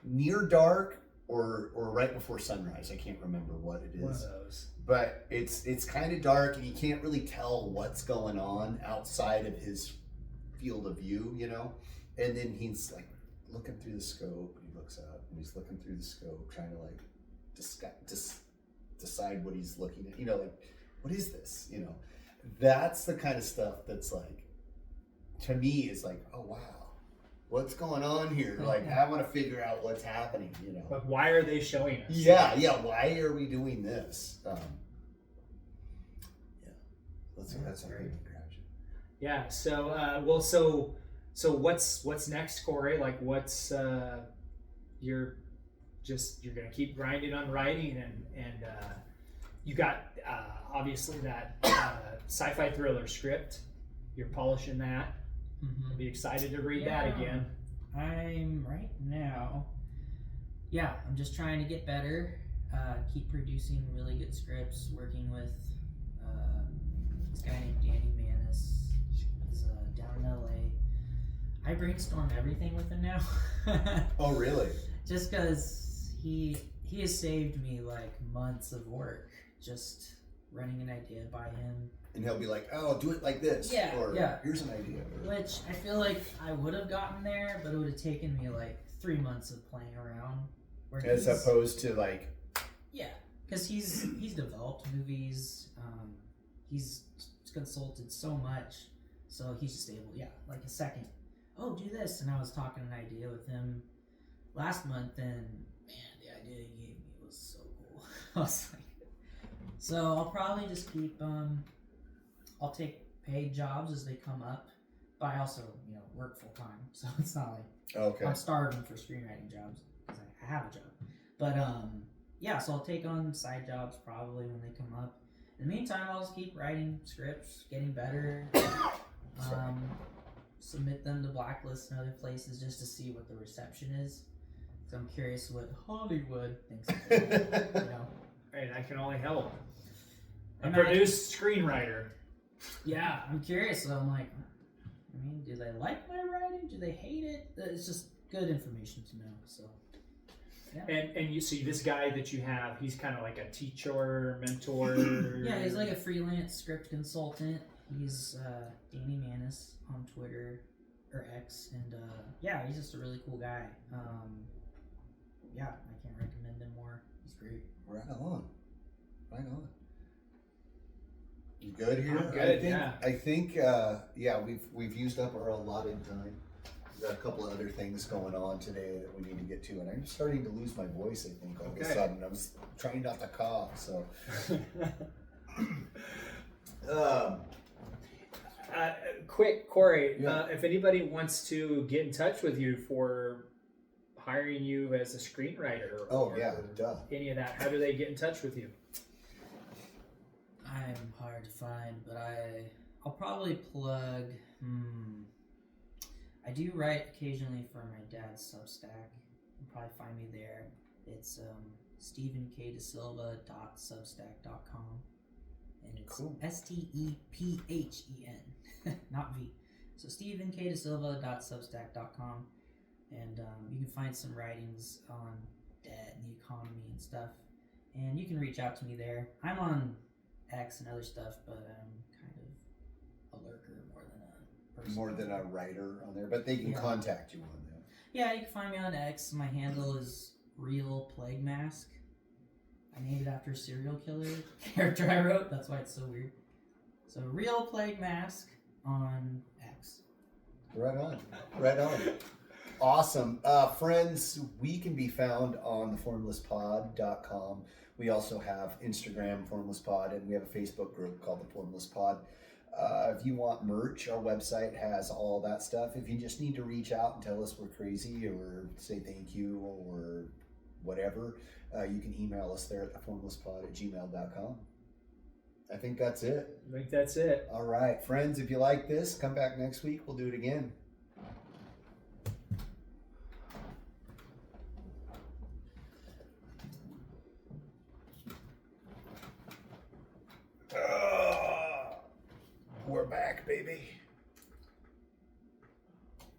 near dark or right before sunrise. I can't remember what it is. One of those. But it's kind of dark and you can't really tell what's going on outside of his field of view, And then he's like looking through the scope and he looks up and he's looking through the scope trying to like decide what he's looking at. Like, what is this? That's the kind of stuff that's like to me is like, oh wow, what's going on here? Like, I want to figure out what's happening, you know. But why are they showing us? Yeah, why are we doing this? That's a great interaction. Yeah. So so what's next, Cory? Like, what's you're gonna keep grinding on writing, and you got obviously that sci-fi thriller script. You're polishing that. Mm-hmm. I'll be excited to read that again. I'm right now. Yeah, I'm just trying to get better. Keep producing really good scripts. Working with this guy named Danny Manis. He's down in LA. I brainstorm everything with him now. Oh, really? Just because he has saved me like months of work just running an idea by him. And he'll be like, oh, do it like this. Yeah, or yeah. Here's an idea. Which I feel like I would have gotten there, but it would have taken me like 3 months of playing around. As opposed to like... Yeah, because he's developed movies. He's consulted so much. So he's just able, like a second. Oh, do this. And I was talking an idea with him last month, and man, the idea he gave me was so cool. I was like... So I'll probably just keep... I'll take paid jobs as they come up, but I also, work full time, so it's not like I'm starving for screenwriting jobs because I have a job. But so I'll take on side jobs probably when they come up. In the meantime, I'll just keep writing scripts, getting better, submit them to Blacklist and other places just to see what the reception is. So I'm curious what Hollywood thinks of it, Hey, that can only help. A And produced screenwriter. Yeah, I'm curious. So I'm like, do they like my writing? Do they hate it? It's just good information to know. So, yeah. And you see this guy that you have, he's kind of like a teacher, mentor. Yeah, he's like a freelance script consultant. He's Danny Manis on Twitter or X, and he's just a really cool guy. I can't recommend him more. He's great. Right on. You good here? I'm good, I think we've used up our allotted time. We've got a couple of other things going on today that we need to get to, and I'm starting to lose my voice, I think, all of a sudden. I was trying not to cough, so. Quick, Cory, if anybody wants to get in touch with you for hiring you as a screenwriter or any of that, how do they get in touch with you? I'm hard to find, but I'll probably plug. I do write occasionally for my dad's Substack. You'll probably find me there. It's StephenKDesilva.substack.com, and it's cool. STEPHEN, not V. So StephenKDesilva.substack.com, and you can find some writings on debt and the economy and stuff. And you can reach out to me there. I'm on X and other stuff, but I'm kind of a lurker more than a writer on there, but they can contact you on that. Yeah, you can find me on X. My handle is Real Plague Mask. I named it after a serial killer character I wrote. That's why it's so weird. So Real Plague Mask on X. Right on. Awesome. Friends, we can be found on the formlesspod.com. We also have Instagram, Formless Pod, and we have a Facebook group called the Formless Pod. If you want merch, our website has all that stuff. If you just need to reach out and tell us we're crazy or say thank you or whatever, you can email us there at theformlesspod@gmail.com. I think that's it. I think that's it. All right, friends, if you like this, come back next week. We'll do it again.